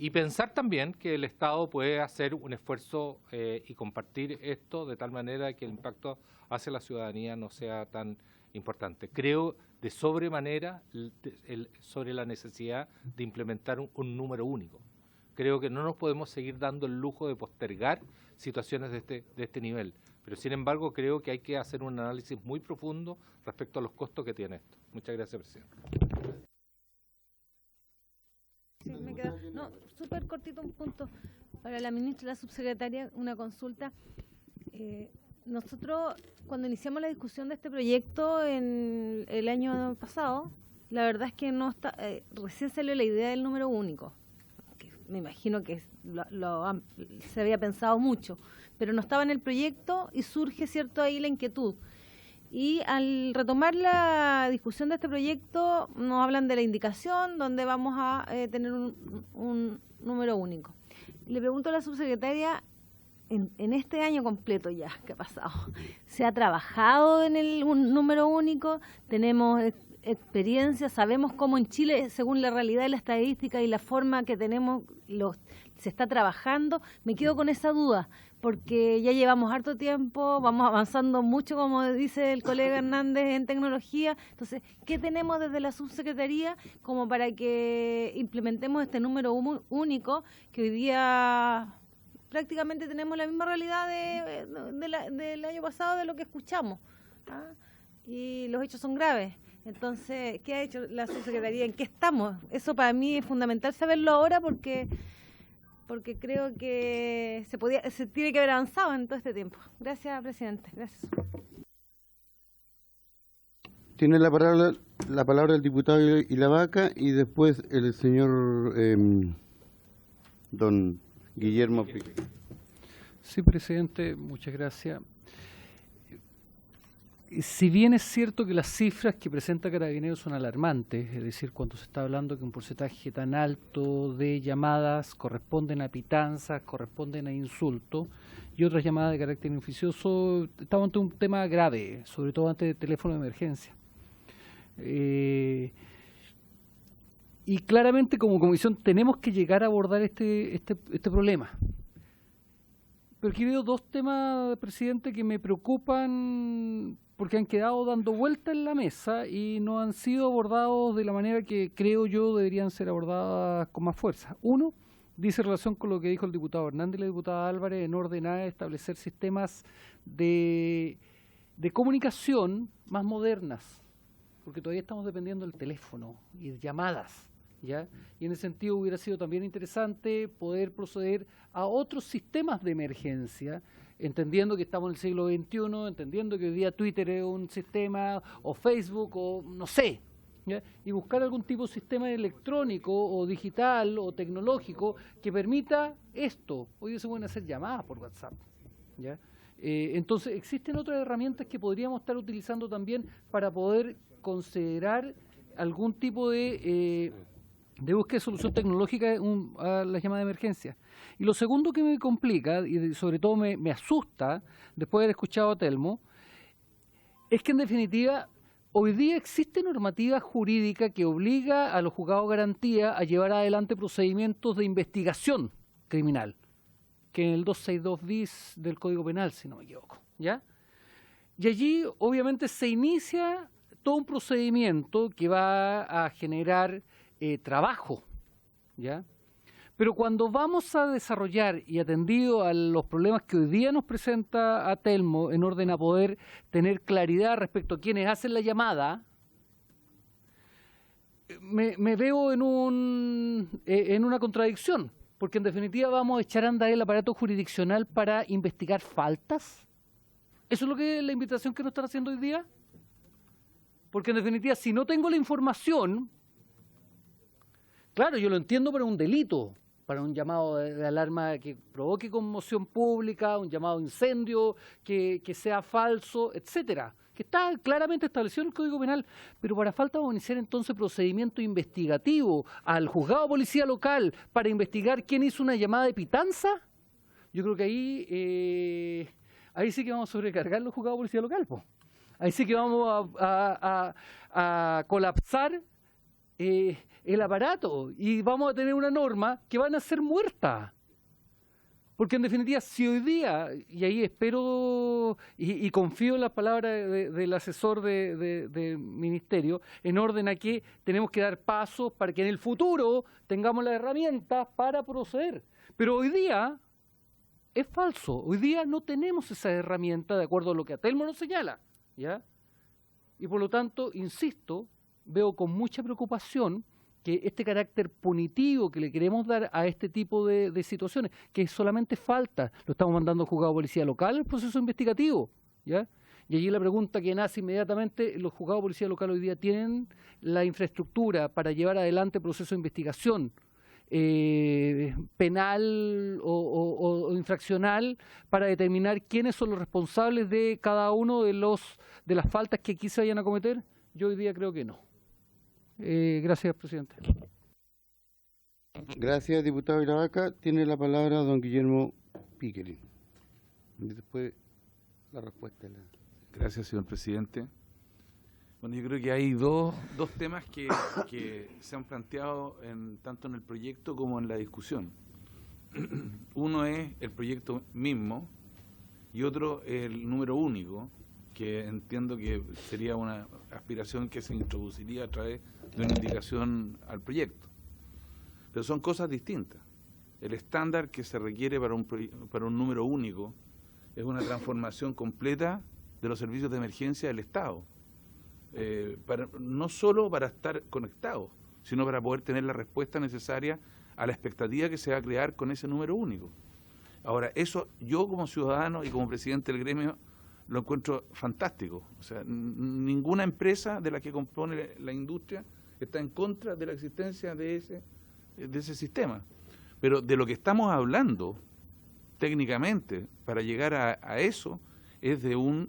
Y pensar también que el Estado puede hacer un esfuerzo y compartir esto de tal manera que el impacto hacia la ciudadanía no sea tan importante. Creo de sobremanera sobre la necesidad de implementar un número único. Creo que no nos podemos seguir dando el lujo de postergar situaciones de este nivel. Pero sin embargo creo que hay que hacer un análisis muy profundo respecto a los costos que tiene esto. Muchas gracias, presidente. Sí, me queda, súper cortito un punto. Para la ministra y la subsecretaria, una consulta. Nosotros, cuando iniciamos la discusión de este proyecto en el año pasado, la verdad es que recién salió la idea del número único. Me imagino que se había pensado mucho, pero no estaba en el proyecto y surge, cierto, ahí la inquietud. Y al retomar la discusión de este proyecto, nos hablan de la indicación, donde vamos a tener un número único. Le pregunto a la subsecretaria, en este año completo ya que ha pasado, ¿se ha trabajado en un número único? ¿Tenemos experiencia? ¿Sabemos cómo en Chile, según la realidad de la estadística y la forma que tenemos, se está trabajando? Me quedo con esa duda, porque ya llevamos harto tiempo, vamos avanzando mucho, como dice el colega Hernández, en tecnología. Entonces, ¿qué tenemos desde la subsecretaría como para que implementemos este número único, que hoy día prácticamente tenemos la misma realidad del año pasado de lo que escuchamos? Y los hechos son graves. Entonces, ¿qué ha hecho la subsecretaría? ¿En qué estamos? Eso para mí es fundamental saberlo ahora porque creo que se tiene que haber avanzado en todo este tiempo. Gracias, presidente. Gracias. Tiene la palabra el diputado Ilavaca y después el señor don Guillermo Pique. Sí, presidente, muchas gracias. Si bien es cierto que las cifras que presenta Carabineros son alarmantes, es decir, cuando se está hablando que un porcentaje tan alto de llamadas corresponden a pitanzas, corresponden a insultos y otras llamadas de carácter inoficioso, estamos ante un tema grave, sobre todo ante el teléfono de emergencia. Y claramente como comisión tenemos que llegar a abordar este problema. Pero aquí veo dos temas, presidente, que me preocupan porque han quedado dando vuelta en la mesa y no han sido abordados de la manera que creo yo deberían ser abordadas con más fuerza. Uno, dice relación con lo que dijo el diputado Hernández y la diputada Álvarez en orden a establecer sistemas de comunicación más modernas, porque todavía estamos dependiendo del teléfono y de llamadas. ¿Ya? Y en ese sentido hubiera sido también interesante poder proceder a otros sistemas de emergencia, entendiendo que estamos en el siglo XXI, entendiendo que hoy día Twitter es un sistema, o Facebook, o no sé, ¿ya? Y buscar algún tipo de sistema electrónico, o digital, o tecnológico, que permita esto. Hoy día se pueden hacer llamadas por WhatsApp, ¿ya? Entonces existen otras herramientas que podríamos estar utilizando también para poder considerar algún tipo de búsqueda de solución tecnológica a las llamadas de emergencia. Y lo segundo que me complica, y sobre todo me asusta, después de haber escuchado a Telmo, es que en definitiva hoy día existe normativa jurídica que obliga a los juzgados de garantía a llevar adelante procedimientos de investigación criminal, que en el 262 bis del Código Penal, si no me equivoco, ¿ya? Y allí obviamente se inicia todo un procedimiento que va a generar trabajo, ¿ya? Pero cuando vamos a desarrollar y atendido a los problemas que hoy día nos presenta a Telmo en orden a poder tener claridad respecto a quienes hacen la llamada, me veo en una contradicción, porque en definitiva vamos a echar a andar el aparato jurisdiccional para investigar faltas. ¿Eso es lo que la invitación que nos están haciendo hoy día? Porque en definitiva, si no tengo la información, claro, yo lo entiendo para un delito, para un llamado de alarma que provoque conmoción pública, un llamado a incendio que sea falso, etcétera, que está claramente establecido en el Código Penal, pero para falta vamos a iniciar entonces procedimiento investigativo al juzgado de policía local para investigar quién hizo una llamada de pitanza. Yo creo que ahí sí que vamos a sobrecargar los juzgados de policía local, po. Ahí sí que vamos a colapsar el aparato y vamos a tener una norma que van a ser muerta. Porque en definitiva, si hoy día, y ahí espero y confío en las palabras del asesor del ministerio, en orden a que tenemos que dar pasos para que en el futuro tengamos las herramientas para proceder. Pero hoy día es falso, hoy día no tenemos esa herramienta de acuerdo a lo que a Telmo nos señala, ¿ya? Y por lo tanto, insisto, veo con mucha preocupación que este carácter punitivo que le queremos dar a este tipo de situaciones, que solamente falta, lo estamos mandando al juzgado de policía local, el proceso investigativo, ¿ya? Y allí la pregunta que nace inmediatamente, ¿los juzgados de policía local hoy día tienen la infraestructura para llevar adelante proceso de investigación penal o infraccional para determinar quiénes son los responsables de cada uno de las faltas que aquí se vayan a cometer? Yo hoy día creo que no. Gracias, presidente. Gracias, diputado Ilavaca. Tiene la palabra don Guillermo Piquerín. Y después la respuesta. Gracias, señor presidente. Bueno, yo creo que hay dos temas que se han planteado tanto en el proyecto como en la discusión. Uno es el proyecto mismo y otro el número único, que entiendo que sería una aspiración que se introduciría a través de una indicación al proyecto. Pero son cosas distintas. El estándar que se requiere para un número único es una transformación completa de los servicios de emergencia del Estado. no solo para estar conectados, sino para poder tener la respuesta necesaria a la expectativa que se va a crear con ese número único. Ahora, eso yo como ciudadano y como presidente del gremio lo encuentro fantástico. O sea, ninguna empresa de la que compone la industria está en contra de la existencia de ese sistema. Pero de lo que estamos hablando técnicamente para llegar a eso es de un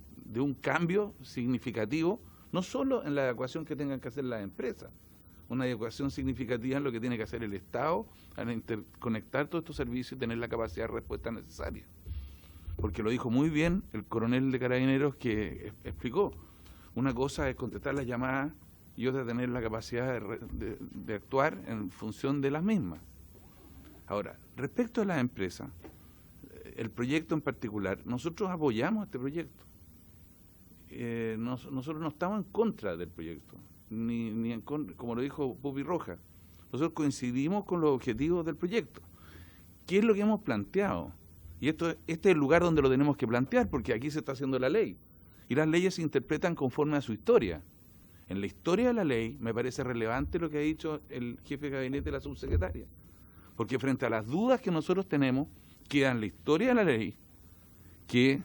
cambio significativo, no solo en la adecuación que tengan que hacer las empresas, una adecuación significativa en lo que tiene que hacer el Estado al interconectar todos estos servicios y tener la capacidad de respuesta necesaria. Porque lo dijo muy bien el coronel de Carabineros que explicó, una cosa es contestar las llamadas y otra tener la capacidad de actuar en función de las mismas. Ahora, respecto a las empresas, el proyecto en particular, nosotros apoyamos este proyecto. Nosotros no estamos en contra del proyecto, ni en contra, como lo dijo Pupi Roja. Nosotros coincidimos con los objetivos del proyecto. ¿Qué es lo que hemos planteado? Y este es el lugar donde lo tenemos que plantear, porque aquí se está haciendo la ley. Y las leyes se interpretan conforme a su historia. En la historia de la ley me parece relevante lo que ha dicho el jefe de gabinete de la subsecretaria. Porque frente a las dudas que nosotros tenemos, queda en la historia de la ley que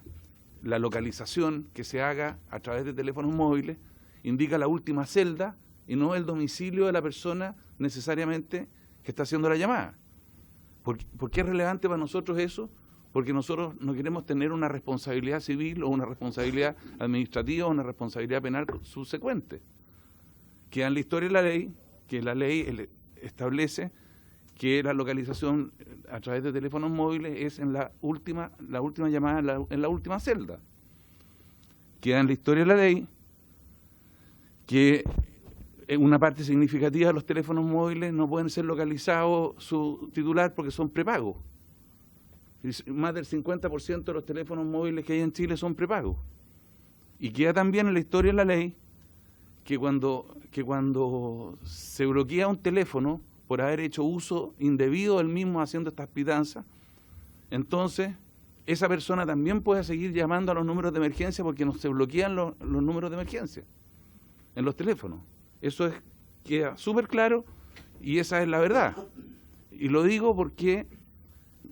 la localización que se haga a través de teléfonos móviles indica la última celda y no el domicilio de la persona necesariamente que está haciendo la llamada. ¿Por qué es relevante para nosotros eso? Porque nosotros no queremos tener una responsabilidad civil o una responsabilidad administrativa o una responsabilidad penal subsecuente. Queda en la historia de la ley que la ley establece que la localización a través de teléfonos móviles es en la última llamada en la última celda. Queda en la historia de la ley que una parte significativa de los teléfonos móviles no pueden ser localizados su titular porque son prepagos. Más del 50% de los teléfonos móviles que hay en Chile son prepagos. Y queda también en la historia de la ley que cuando se bloquea un teléfono por haber hecho uso indebido del mismo haciendo estas pitanzas, entonces esa persona también puede seguir llamando a los números de emergencia porque no se bloquean los números de emergencia en los teléfonos. Eso queda súper claro y esa es la verdad. Y lo digo porque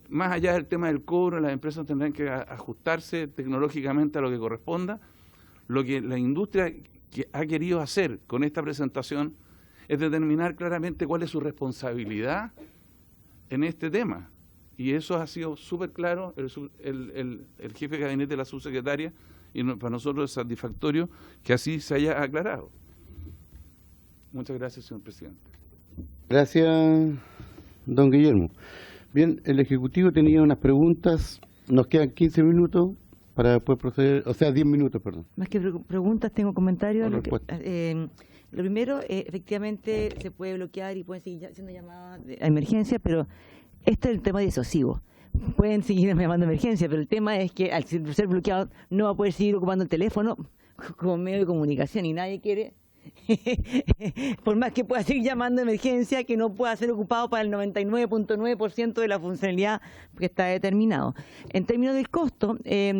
más allá del tema del cobro, las empresas tendrán que ajustarse tecnológicamente a lo que corresponda. Lo que la industria ha querido hacer con esta presentación es determinar claramente cuál es su responsabilidad en este tema. Y eso ha sido súper claro el jefe de gabinete de la subsecretaria y para nosotros es satisfactorio que así se haya aclarado. Muchas gracias, señor presidente. Gracias, don Guillermo. Bien, el Ejecutivo tenía unas preguntas, nos quedan 15 minutos para después proceder, o sea, 10 minutos, perdón. Más que preguntas, tengo comentarios. Lo primero, efectivamente se puede bloquear y pueden seguir haciendo llamadas a emergencia, pero este es el tema disuasivo. Pueden seguir llamando a emergencia, pero el tema es que al ser bloqueado no va a poder seguir ocupando el teléfono como medio de comunicación y nadie quiere, por más que pueda seguir llamando a emergencia, que no pueda ser ocupado para el 99.9% de la funcionalidad que está determinado. En términos del costo,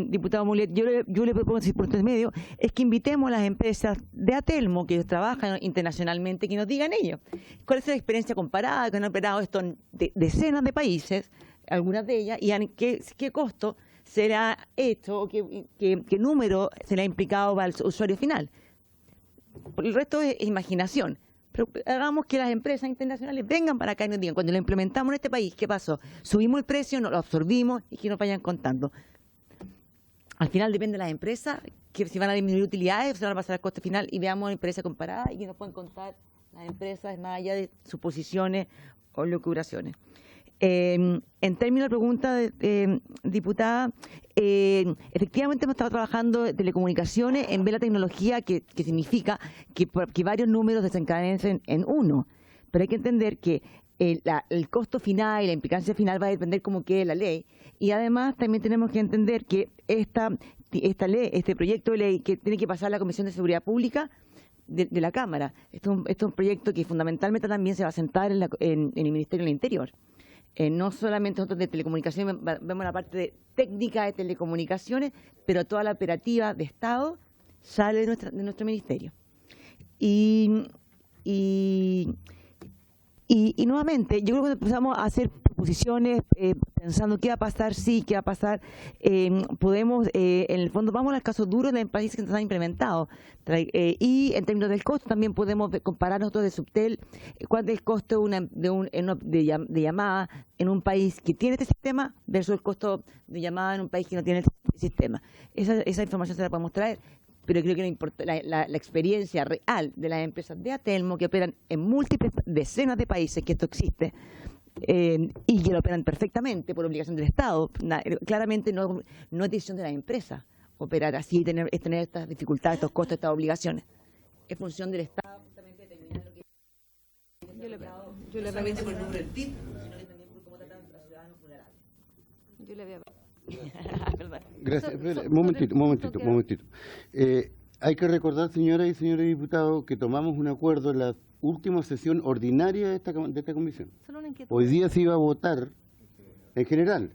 diputado Mulet, yo le propongo, si por este medio, es que invitemos a las empresas de Atelmo, que trabajan internacionalmente, que nos digan ellos cuál es la experiencia comparada, que han operado esto en decenas de países, algunas de ellas, y qué costo se le ha hecho, o qué número se le ha implicado para el usuario final. Por el resto es imaginación. Pero hagamos que las empresas internacionales vengan para acá y nos digan, cuando lo implementamos en este país, ¿qué pasó? Subimos el precio, nos lo absorbimos y que nos vayan contando. Al final depende de las empresas, que si van a disminuir utilidades, se van a pasar al coste final y veamos la empresa comparada y que nos pueden contar las empresas más allá de suposiciones o locuraciones. En términos de pregunta, diputada, efectivamente hemos estado trabajando en telecomunicaciones en ver la tecnología que significa que varios números desencadenen en uno. Pero hay que entender que el costo final y la implicancia final va a depender cómo quede la ley. Y además también tenemos que entender que esta ley, este proyecto de ley que tiene que pasar a la Comisión de Seguridad Pública de la Cámara. Esto es un proyecto que fundamentalmente también se va a sentar en el Ministerio del Interior. No solamente nosotros de telecomunicaciones vemos la parte técnica de telecomunicaciones, pero toda la operativa de Estado sale de nuestro ministerio. Y nuevamente, yo creo que empezamos a hacer proposiciones pensando qué va a pasar, sí, qué va a pasar. Podemos, en el fondo, vamos al caso duro de países que están implementados. Y en términos del costo también podemos comparar nosotros de Subtel cuál es el costo de llamada en un país que tiene este sistema versus el costo de llamada en un país que no tiene este sistema. Esa información se la podemos traer. Pero creo que no importa la experiencia real de las empresas de Atelmo que operan en múltiples decenas de países, que esto existe, y que lo operan perfectamente por obligación del Estado. Claramente no es decisión de la empresa operar así y tener estas dificultades, estos costos, estas obligaciones. Es función del Estado justamente determinar lo que yo le no solamente por el número del PIB, sino que también por cómo tratan a los ciudadanos vulnerables. Yo le veo. Gracias. Un momentito. Hay que recordar, señoras y señores diputados, que tomamos un acuerdo en la última sesión ordinaria de esta comisión. Hoy día se iba a votar en general,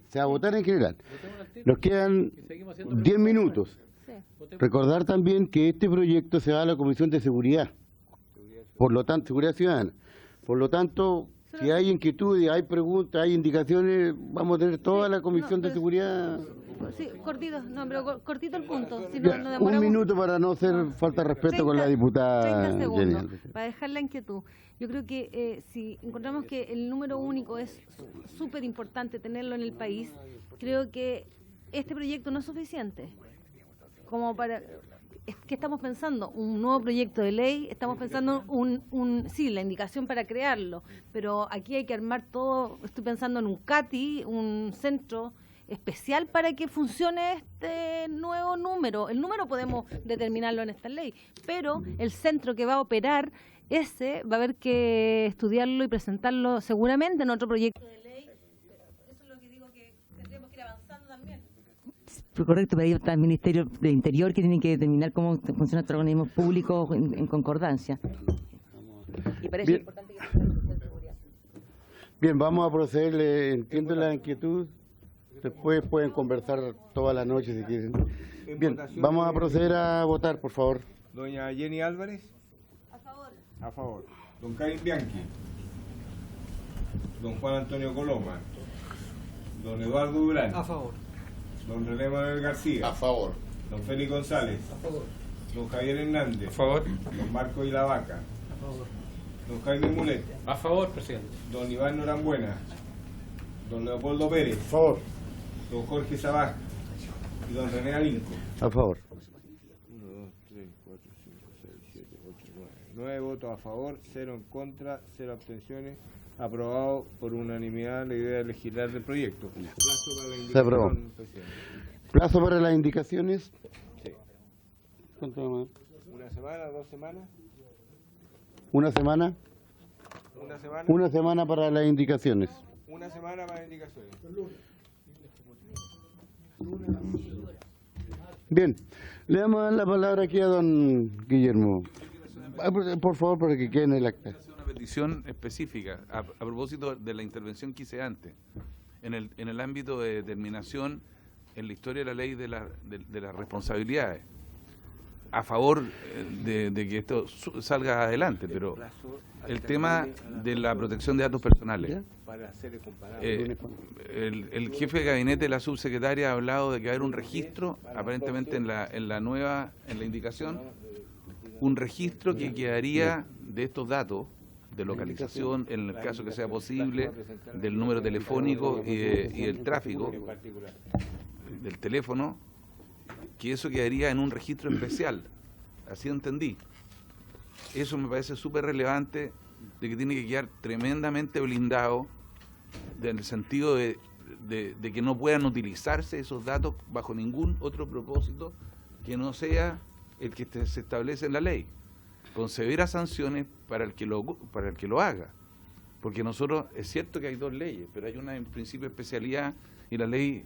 Nos quedan 10 minutos. Recordar también que este proyecto se va a la Comisión de Seguridad, Seguridad Ciudadana. Por lo tanto, si hay inquietudes, hay preguntas, hay indicaciones, vamos a tener toda la Comisión de Seguridad. Sí, cortito el punto. Si Ya, no demoramos, un minuto para no hacer falta de respeto con la diputada 30 segundos, Jenny. para dejar la inquietud. Yo creo que si encontramos que el número único es súper importante tenerlo en el país, creo que este proyecto no es suficiente. Como para... ¿Qué estamos pensando? ¿Un nuevo proyecto de ley? Estamos pensando sí, la indicación para crearlo, pero aquí hay que armar todo. Estoy pensando en un CATI, un centro especial para que funcione este nuevo número. El número podemos determinarlo en esta ley, pero el centro que va a operar, ese va a haber que estudiarlo y presentarlo seguramente en otro proyecto de ley. Eso es lo que digo, que tendríamos que ir avanzando también. Correcto, pero ahí está el Ministerio del Interior que tiene que determinar cómo funciona nuestro organismo público en concordancia. Y para eso es importante que se seguridad. Bien, vamos a proceder. Entiendo la inquietud. Después pueden conversar toda la noche si quieren. Bien, vamos a proceder a votar, por favor. Doña Jenny Álvarez. A favor. A favor. Don Karim Bianchi. Don Juan Antonio Coloma. Don Eduardo Durán. A favor. Don René Manuel García. A favor. Don Félix González. A favor. Don Javier Hernández. A favor. Don Marco Ilavaca. A favor. Don Jaime Mulet. A favor, presidente. Don Iván Norambuena. Don Leopoldo Pérez. A favor. Don Jorge Sabaj. Y don René Alinco. A favor. 1, 2, 3, 4, 5, 6, 7, 8, 9. 9 votos a favor, 0 en contra, 0 abstenciones. Aprobado por unanimidad la idea de legislar del proyecto. Plazo para la Se aprobó. presidente. Plazo para las indicaciones. Sí. ¿Cuánto más? ¿Una semana, 2 semanas? ¿Una semana? ¿Una semana? Una semana para las indicaciones. Una semana para las indicaciones. Bien, le damos a dar la palabra aquí a don Guillermo. Por favor, para que quede en el acta. Una petición específica a propósito de la intervención que hice antes. En el ámbito de determinación en la historia de la ley de las responsabilidades. A favor de que esto salga adelante, pero el tema de la protección de datos personales. El jefe de gabinete de la subsecretaria ha hablado de que va a haber un registro, aparentemente en la indicación, un registro que quedaría de estos datos de localización, en el caso que sea posible, del número telefónico y del tráfico del teléfono, que eso quedaría en un registro especial, así entendí. Eso me parece súper relevante, de que tiene que quedar tremendamente blindado, en el sentido de que no puedan utilizarse esos datos bajo ningún otro propósito que no sea el que se establece en la ley, con severas sanciones para el que lo haga. Porque nosotros, es cierto que hay dos leyes, pero hay una en principio de especialidad y la ley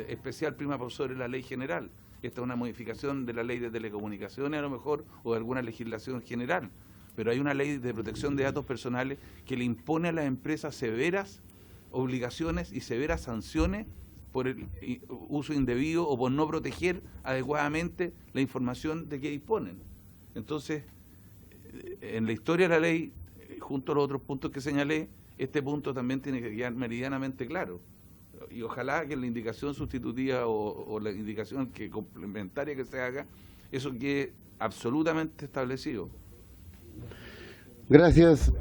especial prima por sobre la ley general. Esta es una modificación de la ley de telecomunicaciones a lo mejor, o de alguna legislación general, pero hay una ley de protección de datos personales que le impone a las empresas severas obligaciones y severas sanciones por el uso indebido o por no proteger adecuadamente la información de que disponen. Entonces, en la historia de la ley, junto a los otros puntos que señalé, este punto también tiene que quedar meridianamente claro. Y ojalá que la indicación sustitutiva o la indicación complementaria que se haga, eso quede absolutamente establecido. Gracias.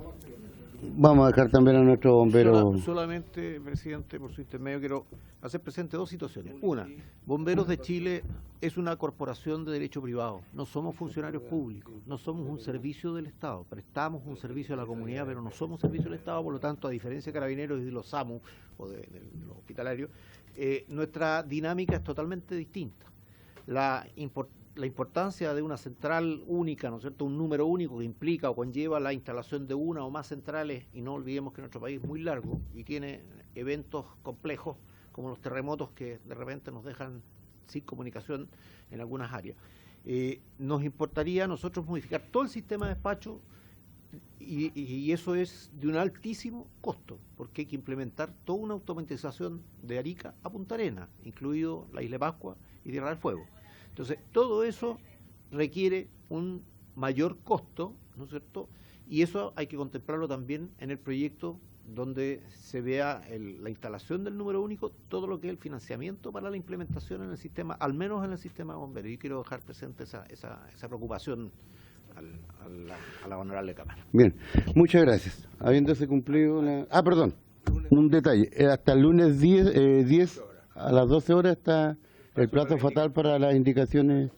Vamos a dejar también a nuestro bombero. Solamente, presidente, por su intermedio, quiero hacer presente dos situaciones. Una, Bomberos de Chile es una corporación de derecho privado. No somos funcionarios públicos, no somos un servicio del Estado. Prestamos un servicio a la comunidad, pero no somos servicio del Estado. Por lo tanto, a diferencia de Carabineros y de los SAMU o de los hospitalarios, nuestra dinámica es totalmente distinta. La importancia de una central única, ¿no es cierto?, un número único que implica o conlleva la instalación de una o más centrales, y no olvidemos que nuestro país es muy largo y tiene eventos complejos como los terremotos que de repente nos dejan sin comunicación en algunas áreas. Nos importaría a nosotros modificar todo el sistema de despacho y eso es de un altísimo costo, porque hay que implementar toda una automatización de Arica a Punta Arenas, incluido la Isla de Pascua y Tierra del Fuego. Entonces, todo eso requiere un mayor costo, ¿no es cierto? Y eso hay que contemplarlo también en el proyecto donde se vea la instalación del número único, todo lo que es el financiamiento para la implementación en el sistema, al menos en el sistema de bomberos. Y quiero dejar presente esa preocupación a la honorable Cámara. Bien, muchas gracias. Habiéndose cumplido la... perdón, un detalle. Hasta el lunes 10 a las 12 horas está el plazo fatal para las indicaciones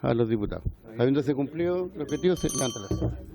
a los diputados. Habiéndose cumplido el objetivo, se levanta la sesión.